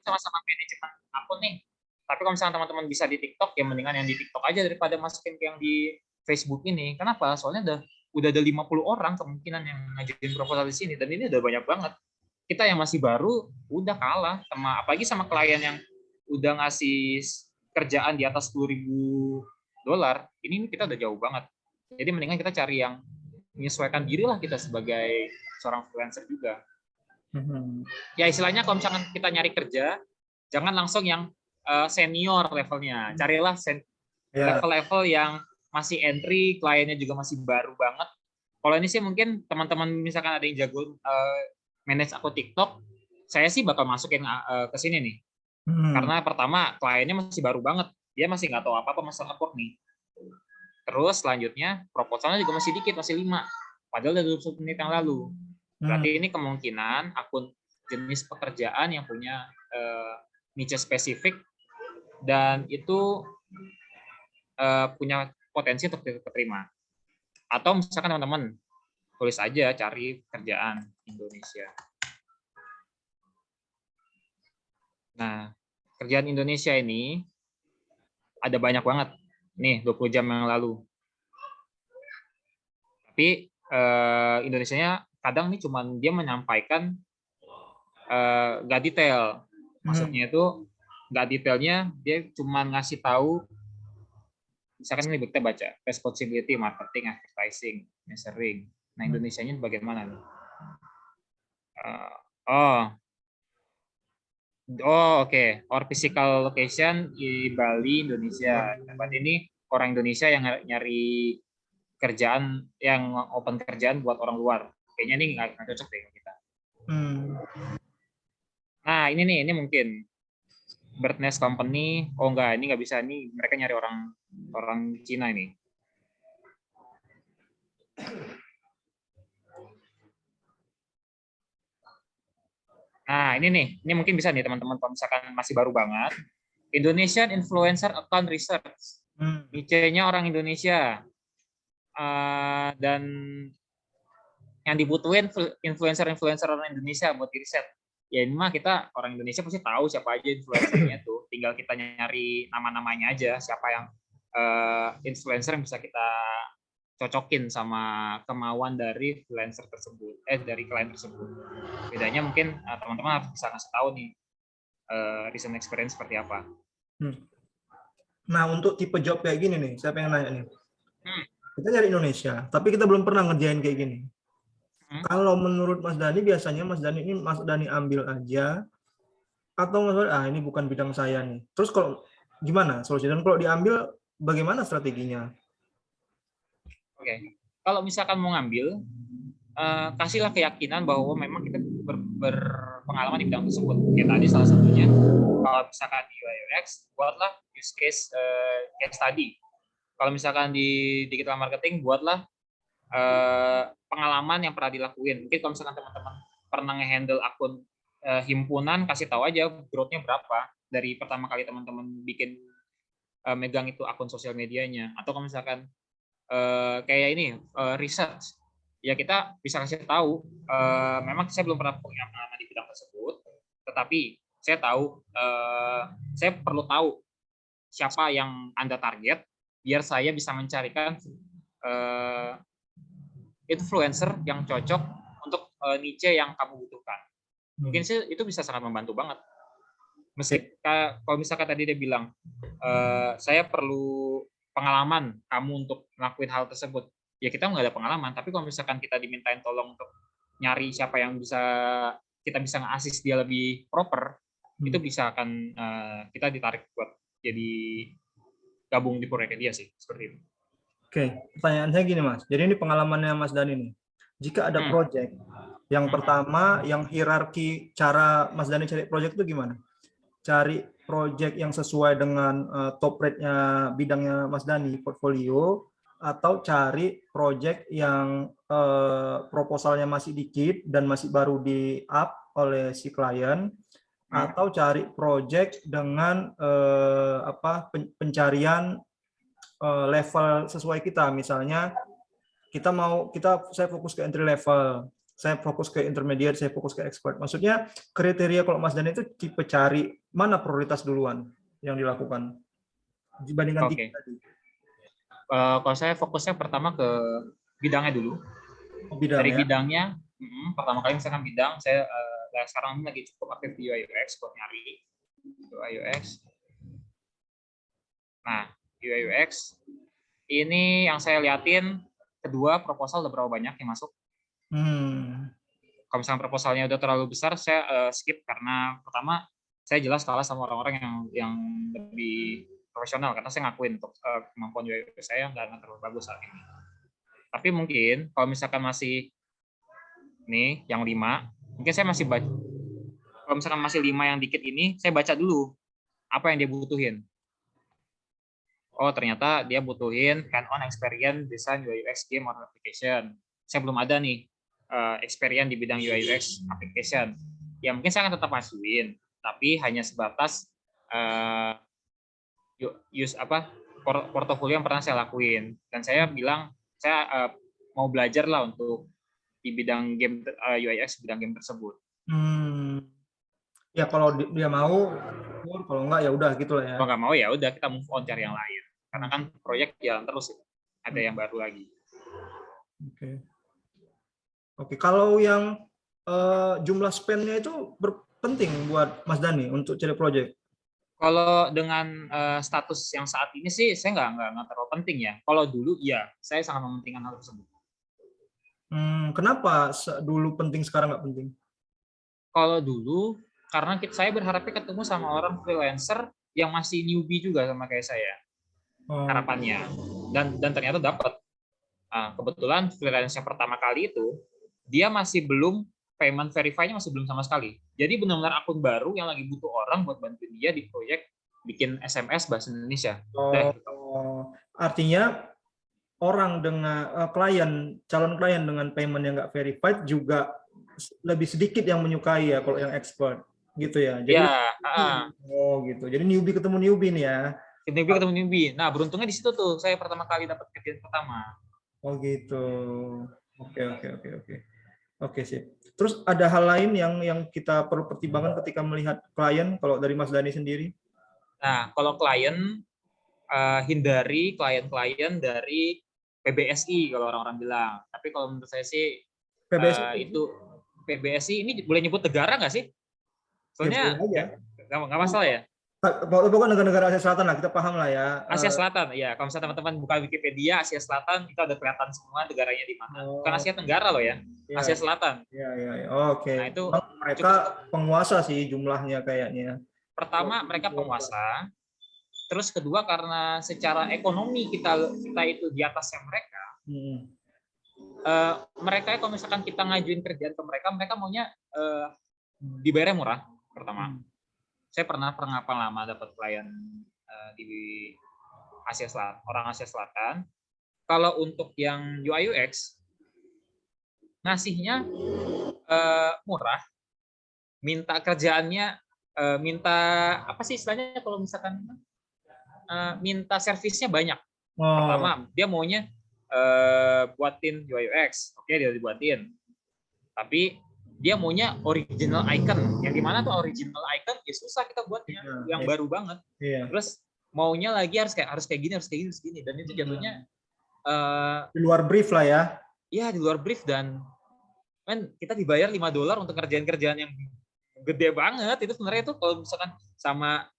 sama-sama manajemen akun nih, tapi kalau misalkan teman-teman bisa di TikTok, ya mendingan yang di TikTok aja daripada masukin ke yang di Facebook ini. Kenapa? Soalnya udah ada 50 orang kemungkinan yang ngajuin proposal di sini, dan ini udah banyak banget. Kita yang masih baru udah kalah sama, apalagi sama klien yang udah ngasih kerjaan di atas $10.000. Ini kita udah jauh banget. Jadi mendingan kita cari yang menyesuaikan diri lah kita sebagai seorang freelancer juga. Ya istilahnya kalau misalkan kita nyari kerja, jangan langsung yang senior levelnya. Carilah level-level yang masih entry, kliennya juga masih baru banget. Kalau ini sih mungkin teman-teman misalkan ada yang jago manage akun TikTok, saya sih bakal masukin ke sini nih. Karena pertama kliennya masih baru banget, dia masih nggak tahu apa-apa masalah Upwork nih. Terus selanjutnya proposalnya juga masih dikit, masih 5. Padahal udah 20 menit yang lalu. Berarti ini kemungkinan akun jenis pekerjaan yang punya niche spesifik dan itu punya potensi untuk diterima. Atau misalkan teman-teman tulis aja cari kerjaan Indonesia. Nah, kerjaan Indonesia ini ada banyak banget. Nih, 20 jam yang lalu. Tapi Indonesianya kadang nih cuman dia menyampaikan nggak detail. Maksudnya itu nggak detailnya, dia cuma ngasih tahu, misalkan ini kita baca responsibility, marketing, advertising, measuring. Nah, Indonesianya bagaimana nih? Oke. Or physical location di Bali, Indonesia. Berarti ini orang Indonesia yang nyari kerjaan, yang open kerjaan buat orang luar. Kayaknya ini nggak cocok deh kita. Nah, ini mungkin Bird Nest Company. Oh enggak, ini nggak bisa. Ini mereka nyari orang Cina ini. Nah, ini mungkin bisa nih teman-teman kalau misalkan masih baru banget. Indonesian Influencer Account Research. Niche-nya orang Indonesia. Dan yang dibutuhin influencer orang Indonesia buat di riset. Ya ini mah kita orang Indonesia pasti tahu siapa aja influencernya tuh. Tinggal kita nyari nama-namanya aja, siapa yang influencer yang bisa kita cocokin sama kemauan dari freelancer tersebut, dari klien tersebut. Bedanya mungkin teman-teman harus bisa ngasih tahu nih recent experience seperti apa. Nah, untuk tipe job kayak gini nih, saya pengen nanya nih. Kita nyari Indonesia, tapi kita belum pernah ngerjain kayak gini. Kalau menurut Mas Dhani, biasanya Mas Dhani ini Mas Dhani ambil aja, atau Mas Dhani, ini bukan bidang saya nih. Terus kalau gimana solusinya? Dan kalau diambil, bagaimana strateginya? Oke. Kalau misalkan mau ngambil, kasihlah keyakinan bahwa memang kita berpengalaman di bidang tersebut. Kayak tadi salah satunya, kalau misalkan di UI UX, buatlah use case study. Kalau misalkan di digital marketing, buatlah pengalaman yang pernah dilakuin. Mungkin kalau misalkan teman-teman pernah nge-handle akun himpunan, kasih tahu aja growth-nya berapa dari pertama kali teman-teman bikin megang itu akun sosial medianya. Atau kalau misalkan kayak ini research, ya kita bisa kasih tahu memang saya belum pernah punya pengalaman di bidang tersebut, tetapi saya tahu saya perlu tahu siapa yang Anda target biar saya bisa mencarikan influencer yang cocok untuk niche yang kamu butuhkan. Mungkin sih itu bisa sangat membantu banget. Meski kalau misalkan tadi dia bilang saya perlu pengalaman kamu untuk ngelakuin hal tersebut, ya kita nggak ada pengalaman. Tapi kalau misalkan kita dimintain tolong untuk nyari siapa yang kita bisa nge-assist dia lebih proper, itu bisa akan kita ditarik buat jadi gabung di proyek dia sih, seperti itu. Oke, pertanyaan saya gini Mas. Jadi ini pengalamannya Mas Dhani nih. Jika ada project, yang pertama, yang hierarki cara Mas Dhani cari project itu gimana? Cari project yang sesuai dengan top rate-nya bidangnya Mas Dhani, portfolio, atau cari project yang proposalnya masih dikit dan masih baru di-up oleh si klien, atau cari project dengan pencarian level sesuai kita. Misalnya saya fokus ke entry level, saya fokus ke intermediate, saya fokus ke expert. Maksudnya kriteria kalau Mas Dhani itu tipe cari mana prioritas duluan yang dilakukan dibandingkan tipe tadi. Kalau saya fokusnya pertama ke bidangnya dulu. Dari bidangnya, pertama kali misalkan bidang, saya sekarang lagi cukup aktif di UI UX buat nyari UI UX. Nah, UI UX ini yang saya liatin, kedua proposal udah berapa banyak yang masuk. Kalau misalnya proposalnya udah terlalu besar, saya skip karena pertama saya jelas kalah sama orang-orang yang lebih profesional karena saya ngakuin untuk kemampuan UI UX saya nggak terlalu bagus saat ini. Tapi mungkin kalau misalkan masih nih yang 5, mungkin saya masih baca. Kalau misalkan masih 5 yang dikit ini, saya baca dulu apa yang dia butuhin. Oh, ternyata dia butuhin hands-on experience design UI UX game or application. Saya belum ada nih experience di bidang UI UX application. Ya mungkin saya akan tetap masukin, tapi hanya sebatas portofolio yang pernah saya lakuin. Dan saya bilang saya mau belajar lah untuk di bidang game UI UX bidang game tersebut. Ya kalau dia mau, kalau enggak ya udah gitu lah ya. Kalau nggak mau ya udah kita move on cari yang lain. Karena kan proyek jalan terus, ada yang baru lagi. Oke. Oke, kalau yang jumlah spend-nya itu penting buat Mas Dani untuk cari project. Kalau dengan status yang saat ini sih saya nggak terlalu penting ya. Kalau dulu ya saya sangat mementingkan hal tersebut. Kenapa dulu penting sekarang nggak penting? Kalau dulu karena saya berharapnya ketemu sama orang freelancer yang masih newbie juga sama kayak saya harapannya, dan ternyata dapat. Kebetulan freelance yang pertama kali itu dia masih belum payment verify-nya masih belum sama sekali. Jadi benar-benar akun baru yang lagi butuh orang buat bantuin dia di proyek bikin SMS bahasa Indonesia. Artinya orang dengan calon klien dengan payment yang nggak verified juga lebih sedikit yang menyukai ya kalau yang expert gitu ya. Jadi gitu. Jadi newbie ketemu newbie nih ya. Newbie ketemu newbie. Nah, beruntungnya di situ tuh saya pertama kali dapat kerjaan pertama. Oh gitu. Oke. Oke sih. Terus ada hal lain yang kita perlu pertimbangkan ketika melihat klien kalau dari Mas Dani sendiri? Nah, kalau klien hindari klien-klien dari PBSI kalau orang-orang bilang. Tapi kalau menurut saya sih itu PBSI ini boleh nyebut negara nggak sih? Soalnya nggak masalah ya. Pokoknya negara-negara Asia Selatan lah, kita paham lah ya. Asia Selatan, ya. Kalau misalnya teman-teman buka Wikipedia, Asia Selatan itu ada kelihatan semua negaranya di mana. Bukan Asia Tenggara loh ya, Asia Selatan. Iya. Oke. Nah, itu mereka penguasa sih jumlahnya kayaknya. Pertama, mereka penguasa. Terus kedua, karena secara ekonomi kita itu di atasnya mereka. Mereka kalau misalkan kita ngajuin kerjaan ke mereka, mereka maunya dibayarnya murah. Pertama. Saya pernah lama dapat klien di Asia Selatan, orang Asia Selatan. Kalau untuk yang UI UX ngasihnya murah, minta kerjaannya, minta apa sih istilahnya kalau misalkan minta servisnya banyak. Pertama dia maunya buatin UI UX, oke dia dibuatin. Tapi dia maunya original icon, yang dimana tuh original icon ya susah kita buatnya, yang baru banget. Terus maunya lagi harus kayak gini, dan itu jatuhnya di luar brief lah ya. Iya, di luar brief, dan kita dibayar $5 untuk kerjaan-kerjaan yang gede banget. Itu sebenarnya itu kalau misalkan sama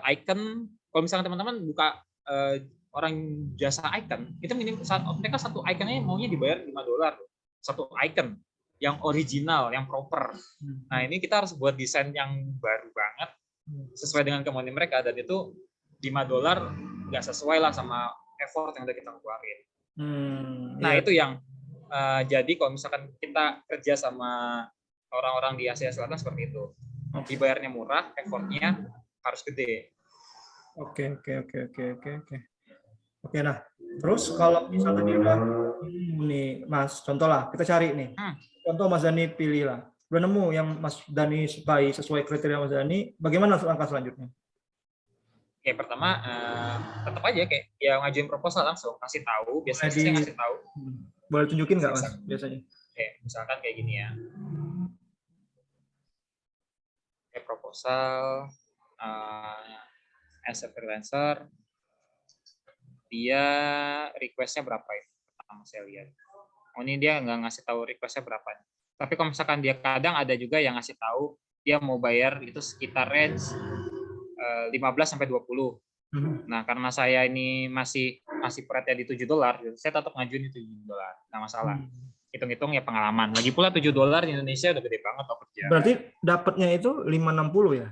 icon, kalau misalkan teman-teman buka orang jasa icon, itu mereka satu iconnya maunya dibayar $5 satu icon yang original, yang proper. Nah, ini kita harus buat desain yang baru banget sesuai dengan kemauan mereka, dan itu $5 nggak sesuai lah sama effort yang udah kita keluarin. Nah, itu yang jadi kalau misalkan kita kerja sama orang-orang di Asia Selatan seperti itu, dibayarnya murah, effortnya harus gede. Oke. Nah, terus kalau misalnya nih Mas, contoh lah, kita cari nih. Contoh Mas Dani pilih lah. Udah nemu yang Mas Dani sukai sesuai kriteria Mas Dani, bagaimana langkah selanjutnya? Oke, pertama tetap aja kayak ya ngajuin proposal langsung, kasih tahu, biasanya saya ngasih tahu. Boleh tunjukin nggak Mas biasanya? Oke, misalkan kayak gini ya. Kayak proposal as a freelancer, dia request-nya berapa itu? Pertama saya lihat. Oh, ini dia nggak ngasih tahu request-nya berapa. Tapi kalau misalkan dia kadang ada juga yang ngasih tahu dia mau bayar itu sekitar range 15 sampai 20. Nah, karena saya ini masih rate di $7, saya tetap ngajuin itu $7. Nggak masalah. Hitung-hitung ya pengalaman. Lagi pula $7 di Indonesia udah gede banget loh kerja. Berarti dapatnya itu 560 ya?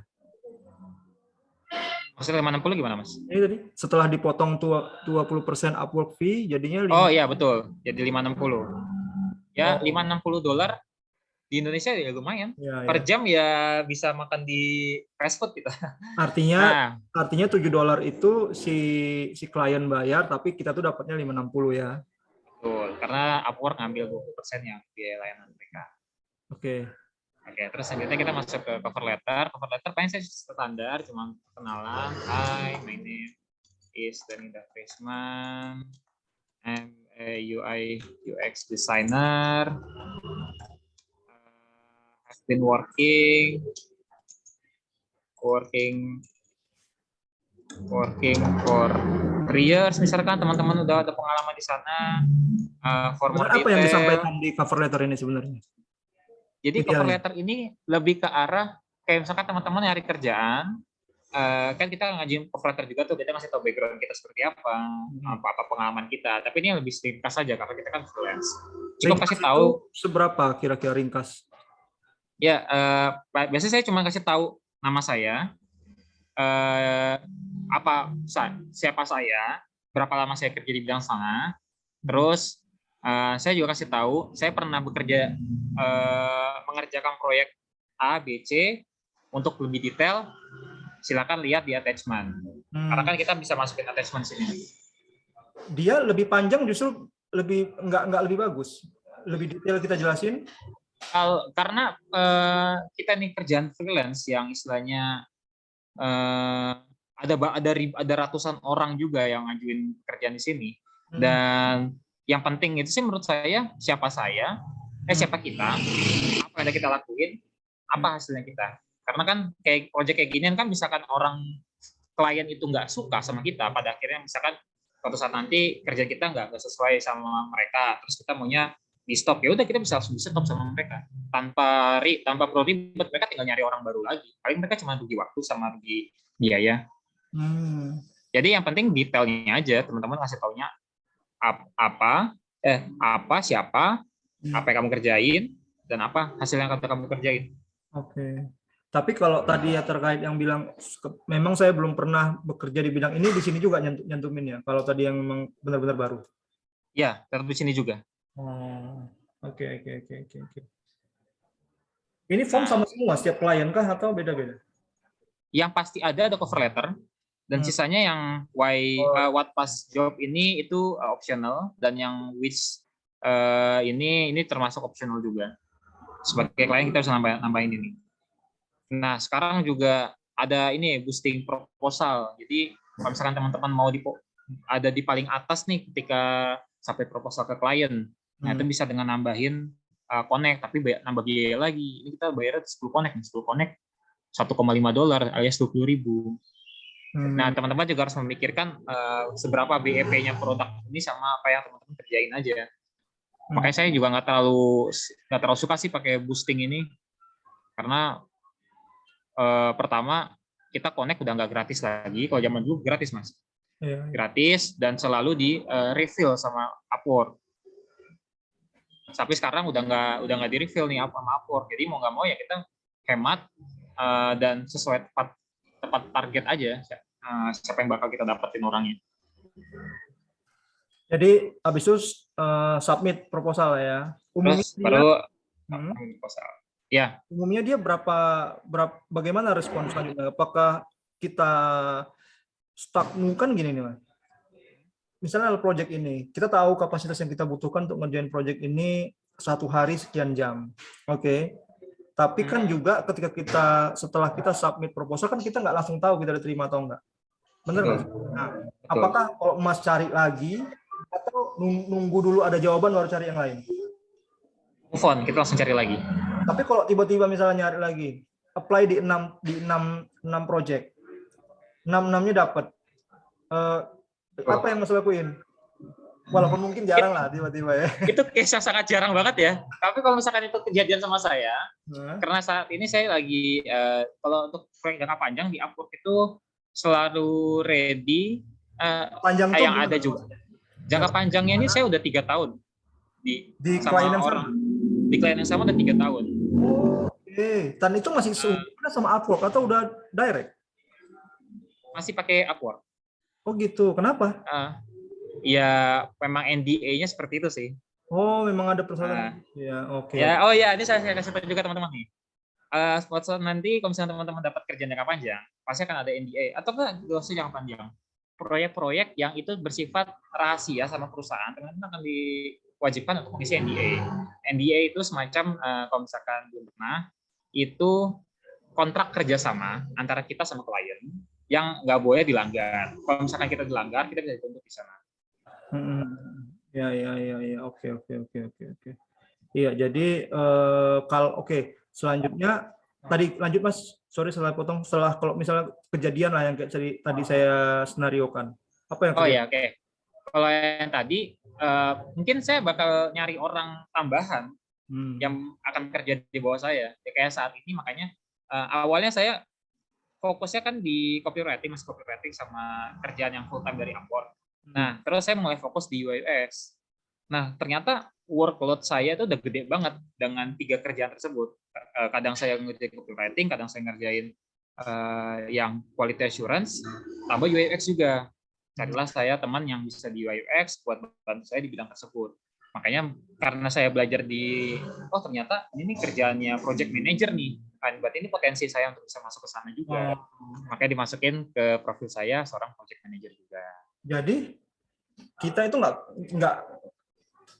Maksudnya 560 gimana, Mas? Ini tadi setelah dipotong 20% Upwork fee jadinya 5. Oh iya betul. Jadi 560. Ya, $560 di Indonesia ya lumayan. Per jam ya bisa makan di fast food kita. Artinya $7 itu si klien bayar, tapi kita tuh dapatnya 560 ya. Betul, karena Upwork ngambil 20% yang biaya layanan mereka. Oke, terus selanjutnya kita masuk ke cover letter. Cover letter paling saya standar, cuma kenalan. Hi, my name is Dani Prisman. I'm a UI UX designer. I've been working for 3 years, misalkan teman-teman udah ada pengalaman di sana, For more Sebenarnya apa yang detail, disampaikan di cover letter ini sebenarnya? jadi cover Idealnya. letter ini lebih ke arah kayak misalkan teman-teman nyari kerjaan, kan kita ngajuin cover letter juga tuh, kita ngasih tahu background kita seperti apa, apa pengalaman kita. Tapi ini lebih ringkas saja karena kita kan freelance. Cukup Ringkas kasih itu tahu. seberapa kira-kira ringkas? Ya, biasanya saya cuma kasih tahu nama saya, siapa saya, berapa lama saya kerja di bidang sana. Terus saya juga kasih tahu saya pernah bekerja mengerjakan proyek A, B, C. Untuk lebih detail silakan lihat di attachment. Karena kan kita bisa masukin attachment sini. Dia lebih panjang justru lebih nggak lebih bagus. Lebih detail kita jelasin. Karena kita nih kerjaan freelance yang istilahnya ada ratusan orang juga yang ngajuin pekerjaan di sini. Dan yang penting itu sih menurut saya siapa kita, apa yang kita lakuin, apa hasilnya kita. Karena kan kayak proyek kayak ginian kan misalkan klien itu nggak suka sama kita, pada akhirnya misalkan suatu saat nanti kerja kita nggak sesuai sama mereka, terus kita maunya di stop, ya udah kita bisa langsung di stop sama mereka tanpa perlu ribet, mereka tinggal nyari orang baru lagi, paling mereka cuma rugi waktu sama rugi biaya. Jadi yang penting detailnya aja, teman-teman ngasih taunya siapa, apa yang kamu kerjain, dan apa hasil yang kamu kerjain. Oke. Tapi kalau tadi ya terkait yang bilang memang saya belum pernah bekerja di bidang ini, di sini juga nyantumin ya. Kalau tadi yang memang benar-benar baru. Ya, tetap di sini juga. Oke. Ini form sama semua setiap klien kah atau beda-beda? Yang pasti ada cover letter, dan sisanya yang what past job ini itu optional, dan yang which ini termasuk optional juga. Sebagai klien kita bisa nambahin ini. Nah, sekarang juga ada ini boosting proposal. Jadi kalau misalkan teman-teman mau ada di paling atas nih ketika sampai proposal ke klien, nah itu bisa dengan nambahin connect, tapi nambah biaya lagi. Ini kita bayar 10 connect $1,5 alias 20.000. Nah, teman-teman juga harus memikirkan seberapa BEP-nya produk ini sama apa yang teman-teman kerjain aja. Makanya saya juga nggak terlalu suka sih pakai boosting ini, karena pertama kita connect udah nggak gratis lagi. Kalau zaman dulu gratis, Mas. Gratis dan selalu di refill sama Upwork. Tapi sekarang udah nggak di refill nih sama Upwork. Jadi mau nggak mau ya kita hemat dan sesuai tepat target aja. Siapa yang bakal kita dapetin orangnya. Jadi habis itu submit proposal ya. Umumnya terus baru proposal. Ya. Umumnya dia bagaimana respon selanjutnya? Apakah kita stuck kan gini nih, Mas. Misalnya ada project ini, kita tahu kapasitas yang kita butuhkan untuk ngerjain project ini 1 hari sekian jam. Oke. Tapi kan juga ketika setelah kita submit proposal kan kita nggak langsung tahu kita diterima atau enggak. Benar nggak? Nah, apakah kalau Mas cari lagi atau nunggu dulu ada jawaban baru cari yang lain? Move on, kita langsung cari lagi. Tapi kalau tiba-tiba misalnya nyari lagi, apply di 6 project, 6-6-nya dapat, apa yang Mas lakuin? Walaupun mungkin jarang lah tiba-tiba ya. Itu case yang sangat jarang banget ya. Tapi kalau misalkan itu kejadian sama saya, karena saat ini saya lagi, kalau untuk proyek jangka panjang di Upwork itu selalu ready, panjang yang ada juga. Jangka panjangnya ini saya udah 3 tahun di klien yang sama. Di klien yang sama udah 3 tahun. Oke, dan itu masih sama Upwork atau udah direct? Masih pakai Upwork. Oh gitu, kenapa? Ya memang NDA-nya seperti itu sih. Oh, memang ada persyaratan. Ya, oke. Ya, oh ya, ini saya kasih tahu juga teman-teman nih. Suatu nanti kalau misalnya teman-teman dapat kerjaan jangka panjang, pasti akan ada NDA atau enggak dosis jangka panjang. Proyek-proyek yang itu bersifat rahasia sama perusahaan, teman-teman akan diwajibkan untuk mengisi NDA. NDA itu semacam kalau misalkan belum pernah, itu kontrak kerjasama antara kita sama klien yang nggak boleh dilanggar. Kalau misalkan kita dilanggar, kita bisa dituntut di sana. Ya, oke. Iya, jadi kalau selanjutnya tadi lanjut Mas. Sorry salah potong. Setelah kalau misalnya kejadian lah yang kayak tadi saya senariokan. Apa yang terjadi? Oke. Kalau yang tadi mungkin saya bakal nyari orang tambahan yang akan kerja di bawah saya. Ya, kayak saat ini makanya awalnya saya fokusnya kan di copywriting, mas copywriting sama kerjaan yang full time dari Upwork. Nah, terus saya mulai fokus di UI UX. Nah, ternyata workload saya itu udah gede banget dengan 3 kerjaan tersebut. Kadang saya ngerjain copywriting, kadang saya ngerjain yang quality assurance, tambah UI UX juga. Carilah saya teman yang bisa di UI UX buat bantu saya di bidang tersebut. Makanya karena saya belajar di, oh ternyata ini kerjaannya project manager nih, kan berarti ini potensi saya untuk bisa masuk ke sana juga. Makanya dimasukin ke profil saya seorang project manager juga. Jadi kita itu nggak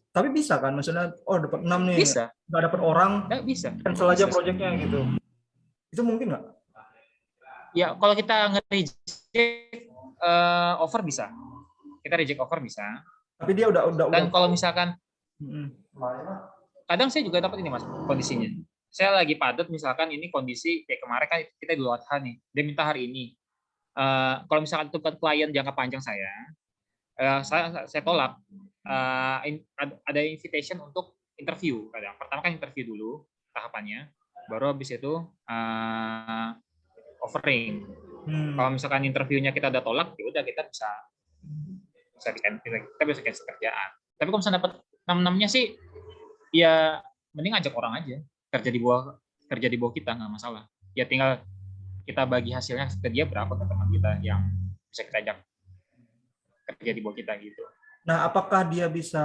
tapi bisa kan, maksudnya dapat 6 nih, Bisa, nggak dapat orang, nggak bisa. cancel aja Bisa. projectnya gitu. Itu mungkin nggak? Ya kalau kita nge-reject offer bisa, kita reject offer bisa. Tapi dia udah. Dan kalau misalkan kadang saya juga dapat ini mas kondisinya. Saya lagi padat misalkan ini kondisi kayak kemarin kan kita di luar nih, dia minta hari ini. Kalau misalkan itu klien jangka panjang saya tolak. Ada invitation untuk interview. Kadang pertama kan interview dulu tahapannya, baru habis itu offering. Kalau misalkan interviewnya kita udah tolak, ya udah kita bisa cancel kerjaan. Tapi kalau misalnya dapat 6-6-nya sih, ya mending ajak orang aja kerja di bawah kita, nggak masalah. Ya tinggal kita bagi hasilnya ke dia berapa ke teman kita yang bisa kita ajak kerja di bawah kita gitu. Nah, apakah dia bisa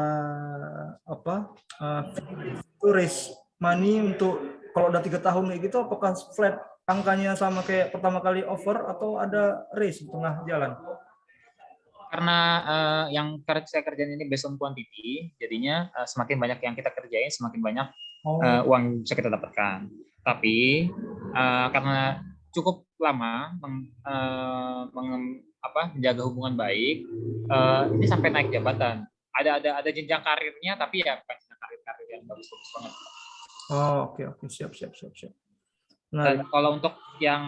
raise money untuk kalau udah 3 tahun kayak gitu, apakah flat angkanya sama kayak pertama kali offer atau ada raise di tengah jalan? Karena yang saya kerjain ini based on quantity, jadinya semakin banyak yang kita kerjain, semakin banyak uang yang bisa kita dapatkan. Tapi karena cukup lama menjaga hubungan baik, ini sampai naik jabatan. Ada jenjang karirnya, tapi ya bukan jenjang karir yang bagus-bagus banget. Oke. Siap. Nah, dan kalau untuk yang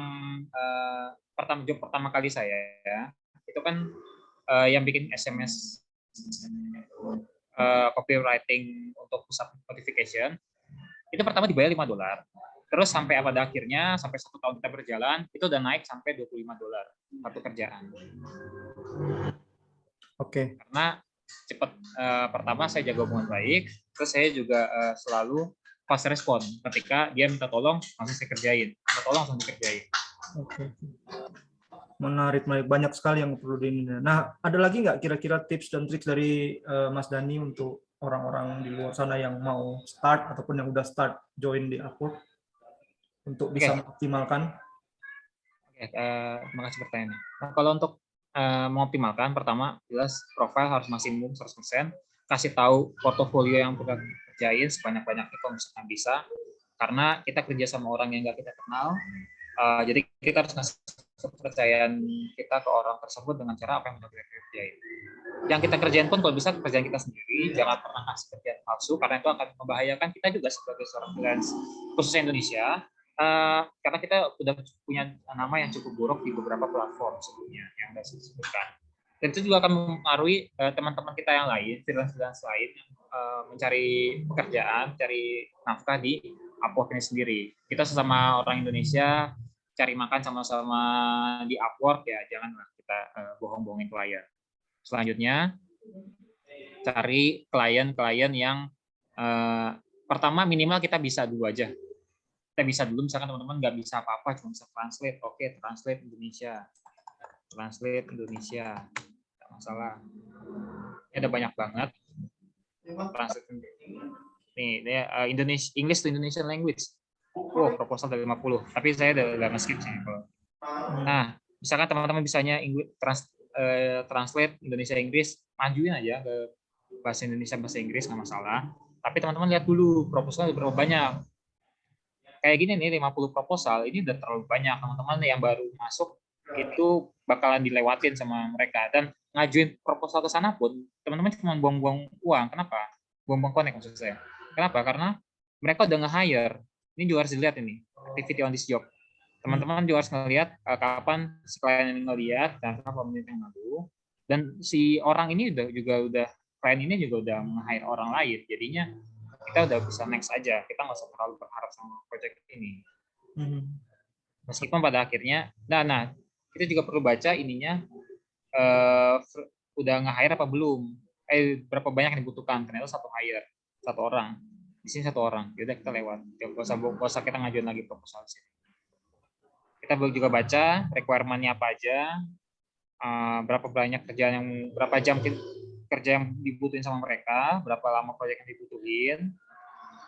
job pertama kali saya, itu kan yang bikin SMS copywriting untuk pusat notification, itu pertama dibayar $5. Terus sampai pada akhirnya, sampai 1 tahun kita berjalan, itu udah naik sampai $25 satu kerjaan. Oke. Karena cepat, pertama saya jaga hubungan baik, terus saya juga selalu fast respon. Ketika dia minta tolong, langsung saya kerjain. Minta tolong, langsung dikerjain. Oke. Menarik, banyak sekali yang perlu di. Nah, ada lagi nggak kira-kira tips dan trik dari Mas Dani untuk orang-orang di luar sana yang mau start ataupun yang udah start join di Upwork untuk bisa mengoptimalkan? Terima kasih pertanyaannya. Nah, kalau untuk mengoptimalkan, pertama jelas profile harus maksimum 100%, kasih tahu portofolio yang kita kerjain sebanyak-banyaknya kalau misalkan bisa, karena kita kerja sama orang yang nggak kita kenal, jadi kita harus ngasih kepercayaan kita ke orang tersebut dengan cara apa yang udah kita kerjain. Yang kita kerjain pun kalau bisa kerjaan kita sendiri, jangan pernah kasih kerjaan palsu, karena itu akan membahayakan kita juga sebagai seorang freelance, khususnya Indonesia, karena kita udah punya nama yang cukup buruk di beberapa platform sebelumnya yang sudah disebutkan. Dan itu juga akan mempengaruhi teman-teman kita yang lain, freelance lain yang mencari pekerjaan, cari nafkah di Upwork ini sendiri. Kita sesama orang Indonesia cari makan sama-sama di Upwork, ya janganlah kita bohong-bohongin klien. Selanjutnya, cari klien-klien yang pertama minimal kita bisa dulu aja. Kita bisa dulu, misalkan teman-teman nggak bisa apa-apa, cuma bisa translate, oke, translate Indonesia, nggak masalah. Ini ada banyak banget. Translate nih, English to Indonesian language. Proposal dari 50, tapi saya udah nge-skip sih. Nah, misalkan teman-teman bisanya translate Indonesia Inggris, majuin aja ke bahasa Indonesia bahasa Inggris, nggak masalah. Tapi teman-teman lihat dulu proposal berapa banyak. Kayak gini nih, 50 proposal, ini udah terlalu banyak. Teman-teman yang baru masuk itu bakalan dilewatin sama mereka. Dan ngajuin proposal ke sana pun, teman-teman cuma buang-buang uang. Kenapa? Buang-buang connect maksud saya. Kenapa? Karena mereka udah nge-hire. Ini juga harus dilihat ini, activity on this job. Teman-teman juga harus ngelihat kapan klien ini ngelihat, dan berapa menit yang lalu. Dan si orang ini udah klien ini juga udah nge-hire orang lain, jadinya kita udah bisa next aja, kita nggak usah terlalu berharap sama project ini. Meskipun pada akhirnya, nah kita juga perlu baca ininya, udah nge-hire apa belum, berapa banyak yang dibutuhkan. Ternyata satu orang di sini satu orang, yaudah kita lewat, nggak usah kita ngajuin lagi proposal sini. Kita perlu juga baca requirement-nya apa aja, berapa banyak berapa jam kerja yang dibutuhin sama mereka, berapa lama proyek yang dibutuhin.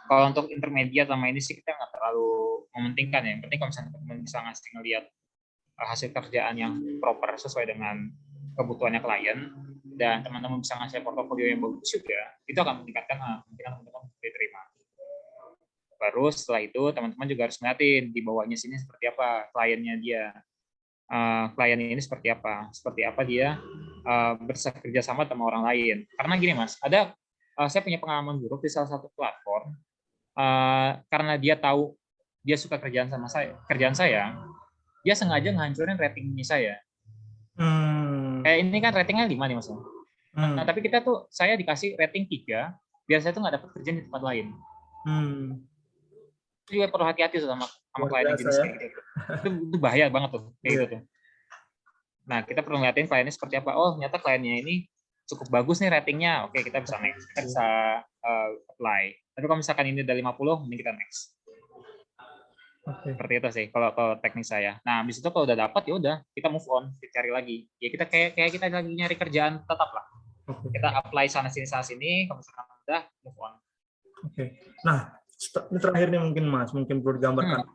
Kalau untuk intermediate sama ini sih kita nggak terlalu mementingkan ya. Yang penting kalau misalnya teman bisa ngasih ngelihat hasil kerjaan yang proper sesuai dengan kebutuhannya klien, dan teman-teman bisa ngasih portofolio yang bagus juga, itu akan meningkatkan kemungkinan teman-teman diterima. Baru setelah itu teman-teman juga harus ngeliatin di bawahnya sini seperti apa kliennya dia. Klien ini seperti apa dia bekerja sama orang lain. Karena gini Mas, saya punya pengalaman buruk di salah satu platform, karena dia tahu dia suka kerjaan saya, dia sengaja ngancurin ratingnya saya. Kayak ini kan ratingnya 5 nih Mas. Nah, tapi saya dikasih rating 3, biar saya tuh nggak dapat kerjaan di tempat lain. Itu juga perlu hati-hati sama klien yang jenis kayak gitu. Itu bahaya banget tuh kayak gitu tuh. Nah, kita perlu ngeliatin kliennya seperti apa. Oh, ternyata kliennya ini cukup bagus nih ratingnya. Oke, kita bisa next. Kita bisa apply. Tapi kalau misalkan ini udah 50, mending kita next. Seperti itu sih kalau teknis saya. Nah, habis itu kalau udah dapat ya udah, kita move on, kita cari lagi. Ya kita kayak kita lagi nyari kerjaan tetap lah. Kita apply sana sini, kalau misalkan udah move on. Nah, ini terakhir nih mungkin perlu digambarkan.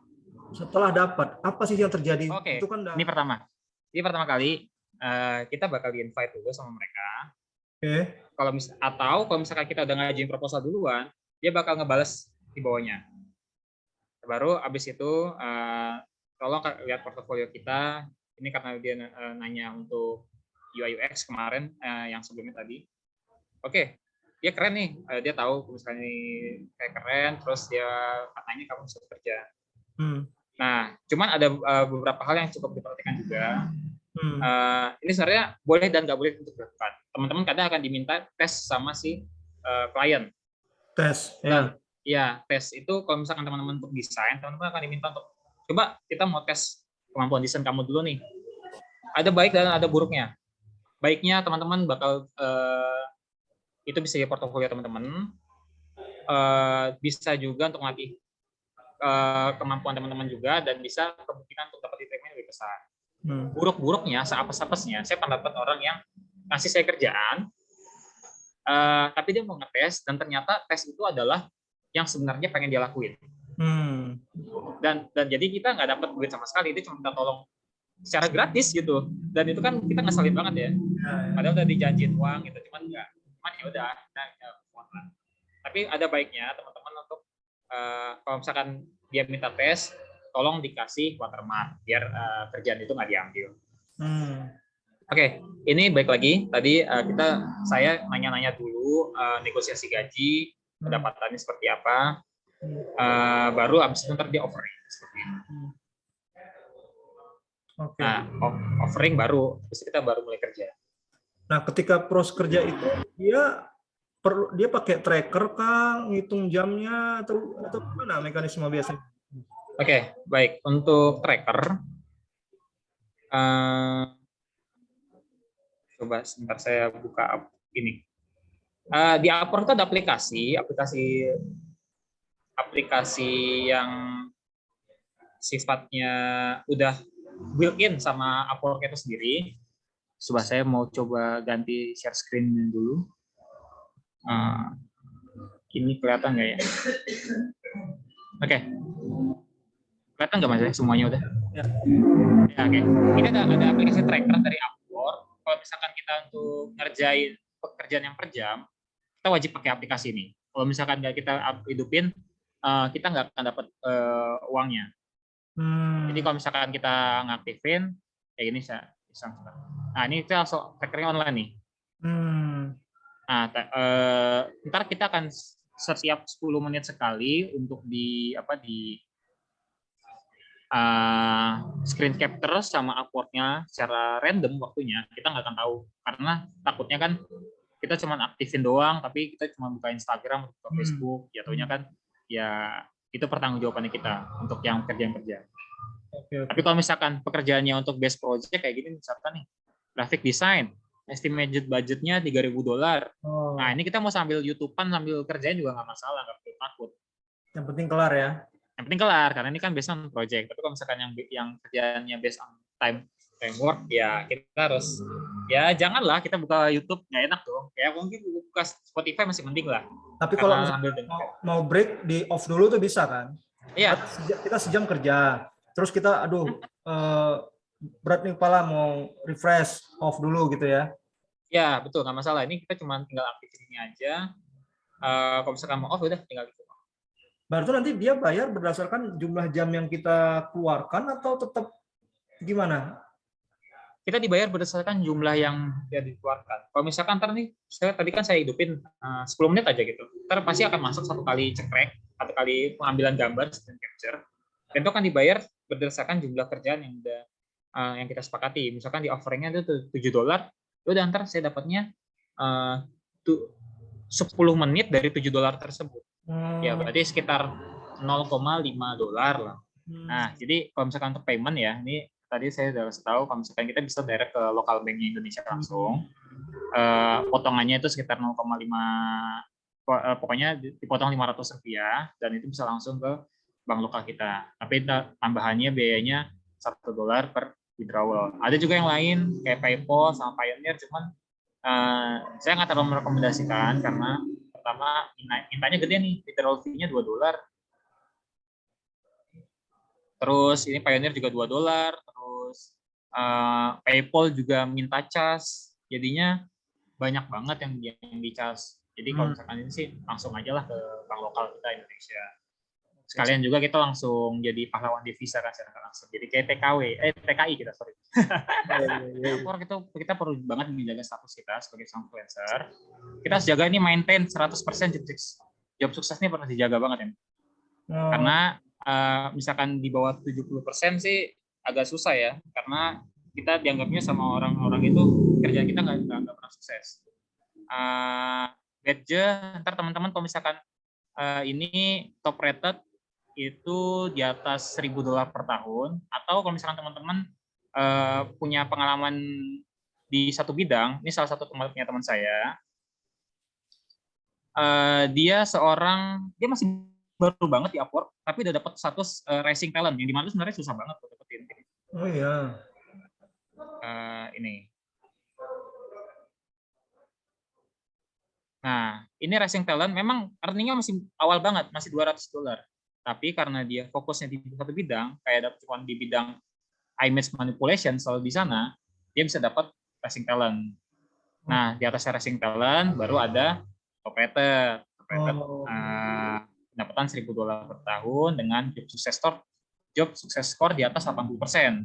Setelah dapat, apa sih yang terjadi? Itu kan ini pertama kali kita bakal di-invite dulu sama mereka. Kalau misalkan kita udah ngajuin proposal duluan, dia bakal ngebales di bawahnya. Baru abis itu tolong lihat portofolio kita. Ini karena dia nanya untuk UI UX kemarin yang sebelumnya tadi. Oke, dia keren nih, dia tahu misalnya kayak keren, terus dia katanya kamu bisa kerja. Nah, cuman ada beberapa hal yang cukup diperhatikan juga. Ini sebenarnya boleh dan nggak boleh untuk dilakukan. Teman-teman kadang akan diminta tes sama si klien. Tes, ya tes itu kalau misalkan teman-teman untuk desain, teman-teman akan diminta untuk coba kita mau tes kemampuan desain kamu dulu nih. Ada baik dan ada buruknya. Baiknya teman-teman bakal itu bisa jadi portofolio teman-teman, bisa juga untuk melatih kemampuan teman-teman juga, dan bisa kemungkinan untuk dapat diterima lebih besar. Buruk-buruknya, seapes-apesnya, saya pernah dapat orang yang ngasih saya kerjaan, tapi dia mau ngetes, dan ternyata tes itu adalah yang sebenarnya pengen dia lakuin. Dan jadi kita nggak dapat duit sama sekali, itu cuma minta tolong secara gratis gitu. Dan itu kan kita ngeselin banget ya. Padahal udah dijanjiin uang gitu, cuman ya udah. Tapi ada baiknya teman-teman untuk kalau misalkan dia minta tes, tolong dikasih watermark biar kerjaan itu nggak diambil. Oke, ini baik lagi. Tadi saya nanya-nanya dulu negosiasi gaji, pendapatannya seperti apa. Baru abis itu ntar dia offering seperti itu. Nah, offering baru, terus kita baru mulai kerja. Nah, ketika proses kerja itu dia pakai tracker kah, ngitung jamnya atau gimana mekanisme biasanya? Oke, baik. Untuk tracker, coba sebentar saya buka ini. Di Upwork itu ada aplikasi yang sifatnya udah built-in sama Upwork itu sendiri. Coba saya mau coba ganti share screen dulu. Ini kelihatan nggak ya? Oke. Kelihatan nggak Mas ya? Semuanya udah? Ya, oke. Ini ada aplikasi tracker dari Upwork. Kalau misalkan kita untuk ngerjain pekerjaan yang per jam, kita wajib pakai aplikasi ini. Kalau misalkan nggak kita hidupin, kita nggak akan dapat uangnya. Jadi kalau misalkan kita ngaktifin, kayak gini nah ini kita langsung trackernya online nih. Nah, ntar kita akan setiap 10 menit sekali untuk screen capture sama Upwork-nya secara random waktunya, kita nggak akan tahu. Karena takutnya kan kita cuma aktifin doang, tapi kita cuma buka Instagram, buka Facebook, jatuhnya kan ya itu pertanggungjawabannya kita untuk yang kerja-kerja. Tapi kalau misalkan pekerjaannya untuk base project kayak gini, misalkan nih, graphic design, estimated budgetnya $3.000. Nah, ini kita mau sambil YouTube-an, sambil kerjain juga nggak masalah, nggak perlu takut. Yang penting kelar ya. Yang penting kelar, karena ini kan based on project. Tapi kalau misalkan yang kerjaannya based on time framework, ya kita harus, ya janganlah kita buka YouTube, nggak enak dong. Kayak mungkin buka Spotify masih mending lah. Tapi kalau mau break, di off dulu tuh bisa kan? Iya. Kita sejam kerja, terus kita, berat nih kepala, mau refresh, off dulu gitu ya? Ya, betul, nggak masalah. Ini kita cuma tinggal aktifin ini aja. Kalau misalkan mau off, udah tinggal gitu. Berarti nanti dia bayar berdasarkan jumlah jam yang kita keluarkan atau tetap gimana? Kita dibayar berdasarkan jumlah yang dia dikeluarkan. Kalau misalkan ntar nih, tadi kan saya hidupin 10 menit aja gitu. Ntar pasti akan masuk satu kali cekrek, satu kali pengambilan gambar, screen capture. Dan itu akan dibayar berdasarkan jumlah kerjaan yang udah yang kita sepakati. Misalkan di offeringnya itu $7, udah ntar saya dapatnya 10 menit dari $7 tersebut. Ya berarti sekitar $0,5 lah. Nah, jadi kalau misalkan untuk payment ya, ini tadi saya sudah kasih tahu kalau misalkan kita bisa direct ke local banknya Indonesia langsung, potongannya itu sekitar 0,5, pokoknya dipotong $500 dan itu bisa langsung ke bank lokal kita. Tapi tambahannya biayanya $1 per withdrawal. Ada juga yang lain kayak PayPal sama Payoneer, cuman saya nggak terlalu merekomendasikan karena pertama mintanya gede nih, withdrawal fee-nya $2. Terus ini Payoneer juga $2, terus PayPal juga minta cas, jadinya banyak banget yang di-cas. Jadi kalau misalkan ini sih langsung aja lah ke bank lokal kita Indonesia. Sekalian juga kita langsung jadi pahlawan devisa kan secara langsung. Jadi kayak TKI kita, sorry. Kita perlu banget menjaga status kita sebagai influencer. Kita harus jaga ini maintain 100% job suksesnya perlu dijaga banget ya. Karena misalkan di bawah 70% sih agak susah ya, karena kita dianggapnya sama orang-orang itu kerjaan kita nggak pernah sukses. Badge, ntar teman-teman kalau misalkan ini top rated itu di atas $1.000 per tahun, atau kalau misalkan teman-teman punya pengalaman di satu bidang, ini salah satu teman saya, dia masih baru banget di Upwork, tapi udah dapat status rising talent, yang dimana sebenarnya susah banget untuk dapetin. Oh iya. Ini. Nah, ini rising talent memang earningnya masih awal banget, masih $200. Tapi karena dia fokusnya di satu bidang, kayak cuma di bidang image manipulation, selalu di sana, dia bisa dapat rising talent. Nah, di atas rising talent baru ada top rated. Pendapatan $1.000 per tahun dengan job success score di atas 80%.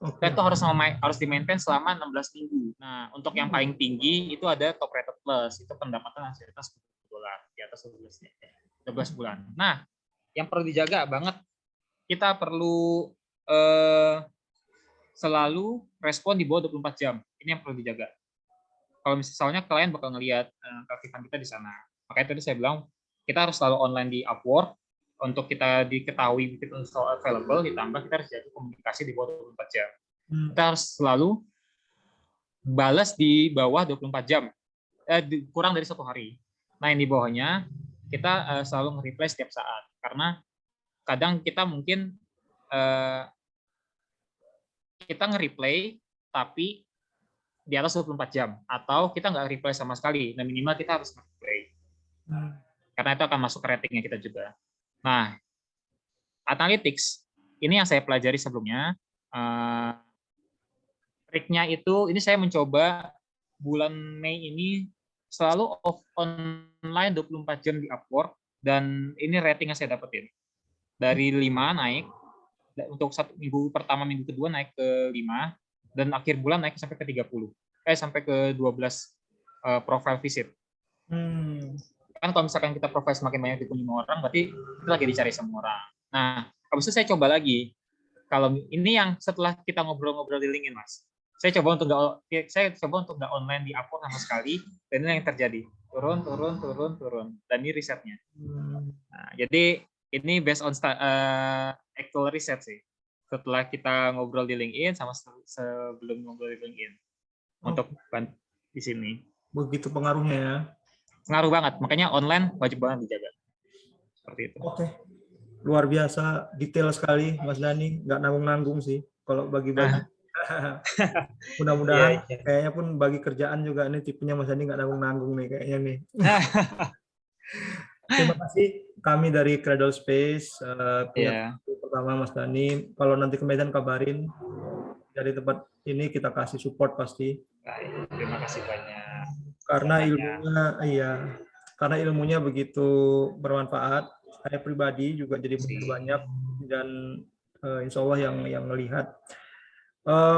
Okay. Itu harus di-maintain selama 16 minggu. Nah, untuk yang paling tinggi itu ada top rated plus, itu pendapatan di atas $10 di atas 12 bulan. Nah, yang perlu dijaga banget, kita perlu selalu respon di bawah 24 jam. Ini yang perlu dijaga. Kalau misalnya klien bakal ngelihat keaktifan kita di sana. Makanya tadi saya bilang kita harus selalu online di Upwork untuk kita diketahui kita selalu available, ditambah kita harus jaga komunikasi di bawah 24 jam. Kita harus selalu balas di bawah 24 jam, kurang dari 1 hari. Nah, yang di bawahnya kita selalu nge-reply setiap saat, karena kadang kita mungkin kita nge-reply tapi di atas 24 jam, atau kita nggak reply sama sekali, dan minimal kita harus nge-reply. Karena itu akan masuk ke ratingnya kita juga. Nah, analytics, ini yang saya pelajari sebelumnya. Triknya itu, ini saya mencoba bulan Mei ini selalu online 24 jam di Upwork, dan ini rating yang saya dapetin. Dari 5 naik, untuk minggu pertama, minggu kedua naik ke 5, dan akhir bulan naik sampai ke 30. Sampai ke 12 profile visit. Kan kalau misalkan kita profile semakin banyak dikunjungi orang, berarti itu lagi dicari semua orang. Nah, Habis itu saya coba lagi. Kalau ini yang setelah kita ngobrol-ngobrol di LinkedIn, Mas. Saya coba untuk nggak online di Upwork sama sekali, dan ini yang terjadi. Turun. Dan ini risetnya. Nah, jadi ini based on actual riset sih. Setelah kita ngobrol di LinkedIn sama sebelum ngobrol di LinkedIn. Untuk di sini. Begitu pengaruhnya ya. Pengaruh banget, makanya online wajib banget dijaga. Seperti itu. Oke. Luar biasa, detail sekali Mas Dani, nggak nanggung-nanggung sih kalau bagi-bagi. Mudah-mudahan kayaknya pun bagi kerjaan juga ini tipenya Mas Dani nggak nanggung-nanggung nih kayaknya nih. Terima kasih kami dari Cradle Space punya pertama Mas Dani. Kalau nanti ke Medan kabarin, dari tempat ini kita kasih support pasti. Terima kasih banyak. Karena ilmunya begitu bermanfaat. Saya pribadi juga jadi banyak dan insya Allah yang melihat.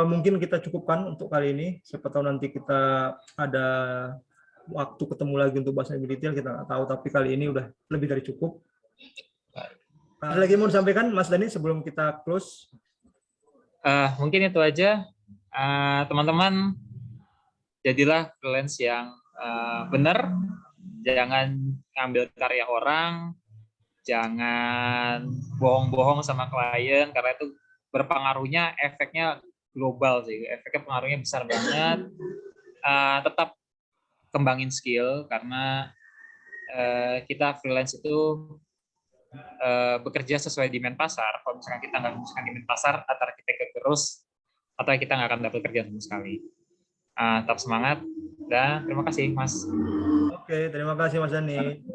Mungkin kita cukupkan untuk kali ini. Siapa tahu nanti kita ada waktu ketemu lagi untuk bahas lebih detail, kita nggak tahu. Tapi kali ini udah lebih dari cukup. Ada lagi mau disampaikan Mas Dani sebelum kita close? Mungkin itu aja. Teman-teman, jadilah freelance yang benar. Jangan ngambil karya orang. Jangan bohong-bohong sama klien, karena itu berpengaruhnya, efeknya global sih. Efeknya pengaruhnya besar banget. Tetap kembangin skill, karena kita freelance itu bekerja sesuai demand pasar. Kalau misalkan kita nggak memutuskan demand pasar, antara kita terus atau kita nggak akan dapat kerjaan sama sekali. Tetap semangat dan terima kasih Mas. Oke, terima kasih Mas Dani.